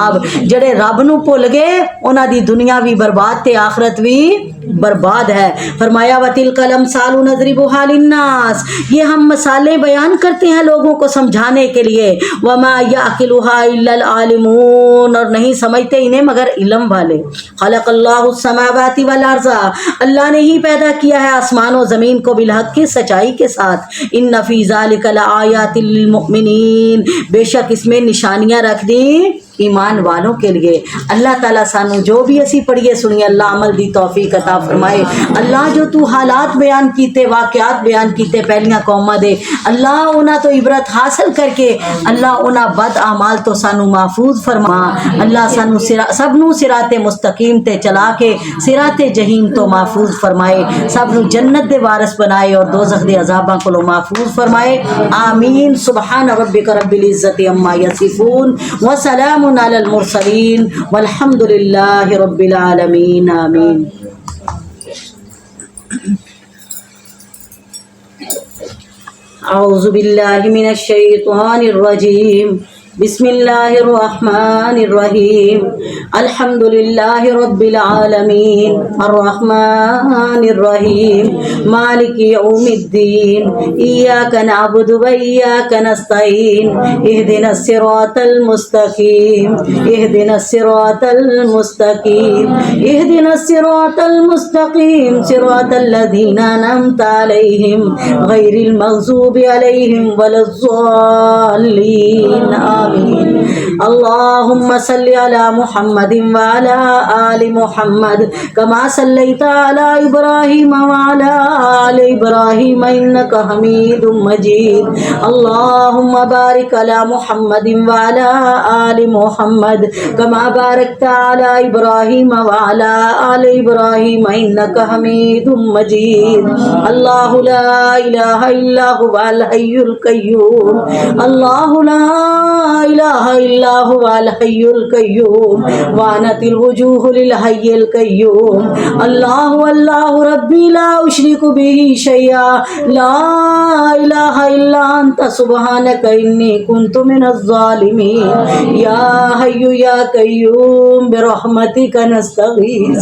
جڑے رب نو بھول گئے انہاں دی دنیا بھی برباد تے آخرت بھی برباد ہے۔ فرمایا وَتِلْكَ الْأَمْثَالُ نَضْرِبُهَا لِلنَّاسِ، یہ ہم مثالیں بیان کرتے ہیں لوگوں کو سمجھانے کے لیے، وَمَا يَعْقِلُهَا إِلَّا الْعَالِمُونَ، اور نہیں سمجھتے انہیں مگر علم والے۔ خلق اللہ السماوات والارض، اللہ نے ہی پیدا کیا ہے آسمان و زمین کو بالحق کی سچائی کے ساتھ۔ ان فی ذلک لآیات للمؤمنین، بے شک اس میں نشانیاں رکھ دیں ایمان والوں کے لیے۔ اللہ تعالیٰ سانو جو بھی اسی پڑھیے سنیے اللہ عمل دی توفیق عطا فرمائے. اللہ جو تو حالات بیان کیتے واقعات بیان کیتے پہلیاں قوماں دے اللہ انہاں تو عبرت حاصل کر کے اللہ انہاں بد اعمال تو سانو محفوظ فرما. اللہ سانو سب نو صراط مستقیم تے چلا کے صراط جہیم تو محفوظ فرمائے. سب نو جنت دے وارث بنائے اور دوزخ دے عذاباں کولوں محفوظ فرمائے. آمین. سبحان ربک رب العزت عما یصفون وسلام علی المرسلین والحمد للہ رب العالمین. آمین. اعوذ باللہ من الشیطان الرجیم. بسم اللہ الرحمن الرحیم. الحمد للہ رب العالمین الرحمن الرحیم مالک یوم الدین. ایاک نعبد و ایاک نستعین. اہدنا الصراط المستقیم. اہدنا الصراط المستقیم. اہدنا الصراط المستقیم. صراط الذین انعمت علیہم غیر المغضوب علیہم ولا الضالین. اللهم صل على محمد وعلى آل محمد كما صليت على إبراهيم وعلى آل إبراهيم إنك حميد مجيد. اللهم بارك على محمد وعلى آل محمد كما باركت على إبراهيم وعلى آل إبراهيم إنك حميد مجيد. الله لا إله إلا هو الحي القيوم. الله لا إله إلا هو الحي القيوم وعنت الوجوه للحي القيوم. الله الله ربي لا أشرك به شيئا. لا إله إلا أنت سبحانك إني كنت من الظالمين. يا حي يا قيوم برحمتك نستغيث.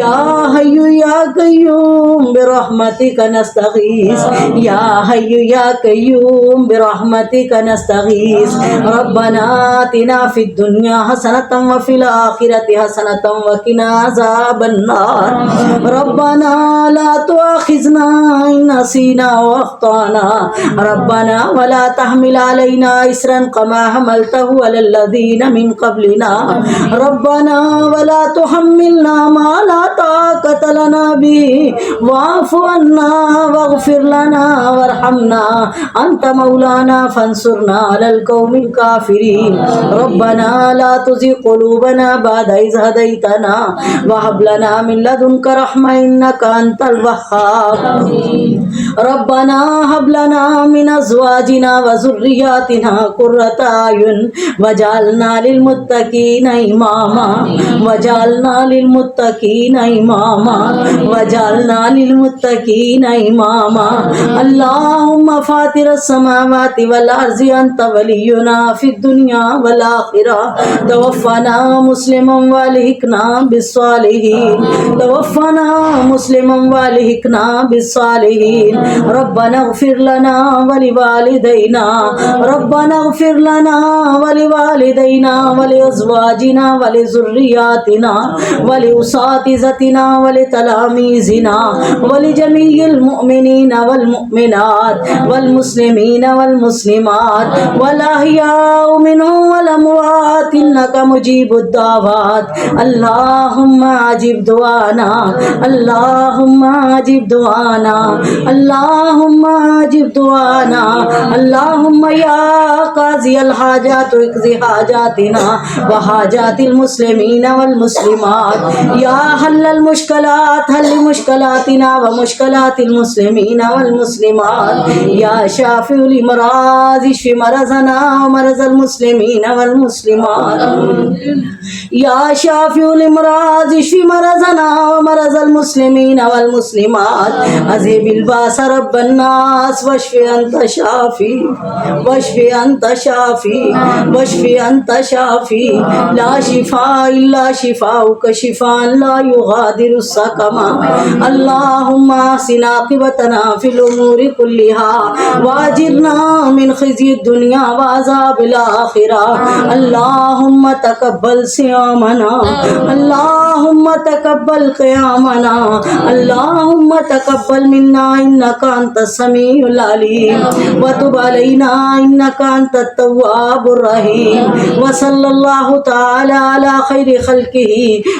يا حي يا قيوم برحمتك نستغيث. يا حي يا قيوم برحمتك نستغيث. ربنا آتنا في الدنيا حسنة وفي الآخرة حسنة وقنا عذاب النار. ربنا لا تؤاخذنا إن نسينا وأخطأنا. ربنا ولا تحمل علينا إصرا كما حملته على الذين من قبلنا. ربنا ولا تحملنا ما لا طاقة لنا به واعف عنا واغفر لنا وارحمنا أنت مولانا فانصرنا على القوم الكافرين. ربنا لا تزغ قلوبنا بعد إذ هديتنا وهب لنا من لدنك رحمة إنك أنت الوهاب. ربنا هب لنا من أزواجنا وذرياتنا قرة أعين واجعلنا للمتقين إماما. واجعلنا للمتقين إماما. واجعلنا للمتقين إماما. اللهم فاطر السماوات والأرض أنت ولينا في الدنيا والآخرة. توفنا مسلما والحقنا بالصالحين. توفنا مسلما والحقنا بالصالحين. ربنا اغفر لنا ولوالدينا. ربنا اغفر لنا ولوالدينا ولأزواجنا ولذرياتنا ولأساتذتنا ولتلاميذنا ولجميع المؤمنين والمؤمنات والمسلمين والمسلمات والأحياء منهم والأموات إنك مجيب الدعوات. اللهم أجب دعانا. اللهم أجب دعانا. اللهم أجب دعانا. اللهم يا قاضي الحاجات اقضي حاجاتنا وحاجات المسلمين والمسلمات. يا حل المشكلات حل مشكلاتنا ومشكلات المسلمين والمسلمات. يا شافي الأمراض اشف مرضنا ومرض المسلمين والمسلمات. يا شافي الأمراض اشف مرضنا ومرض المسلمين والمسلمات. أذهب الباس رب الناس واشف أنت شافي. واشف أنت شافي. واشف أنت شافي. لا شفاء إلا شفاؤك شفاء لا يغادر سقما. اللهم أحسن عاقبتنا في الأمور كلها وأجرنا من خزي الدنيا وعذاب الآخرہ. اللہم تقبل صیامنا، اللہم تقبل قیامنا، اللہم تقبل منا انک انت السمیع العلیم وتب علینا انک انت التواب الرحیم. وصلی اللہ تعالی علی خیر خلقہ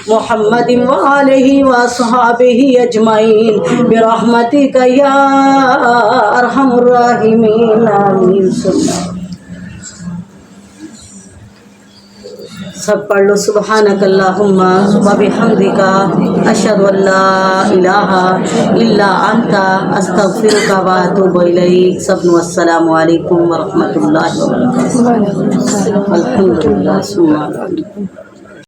محمد وآلہ وصحابہ اجمعین برحمتک یا ارحم الراحمین. آمین. سب پڑھ لو. سبحانک اللہم وبحمدک اشہد ان لا الہ الا انت استغفرک واتوب الیک. سب نو السلام علیکم ورحمۃ اللہ وبرکاتہ. الحمدللہ.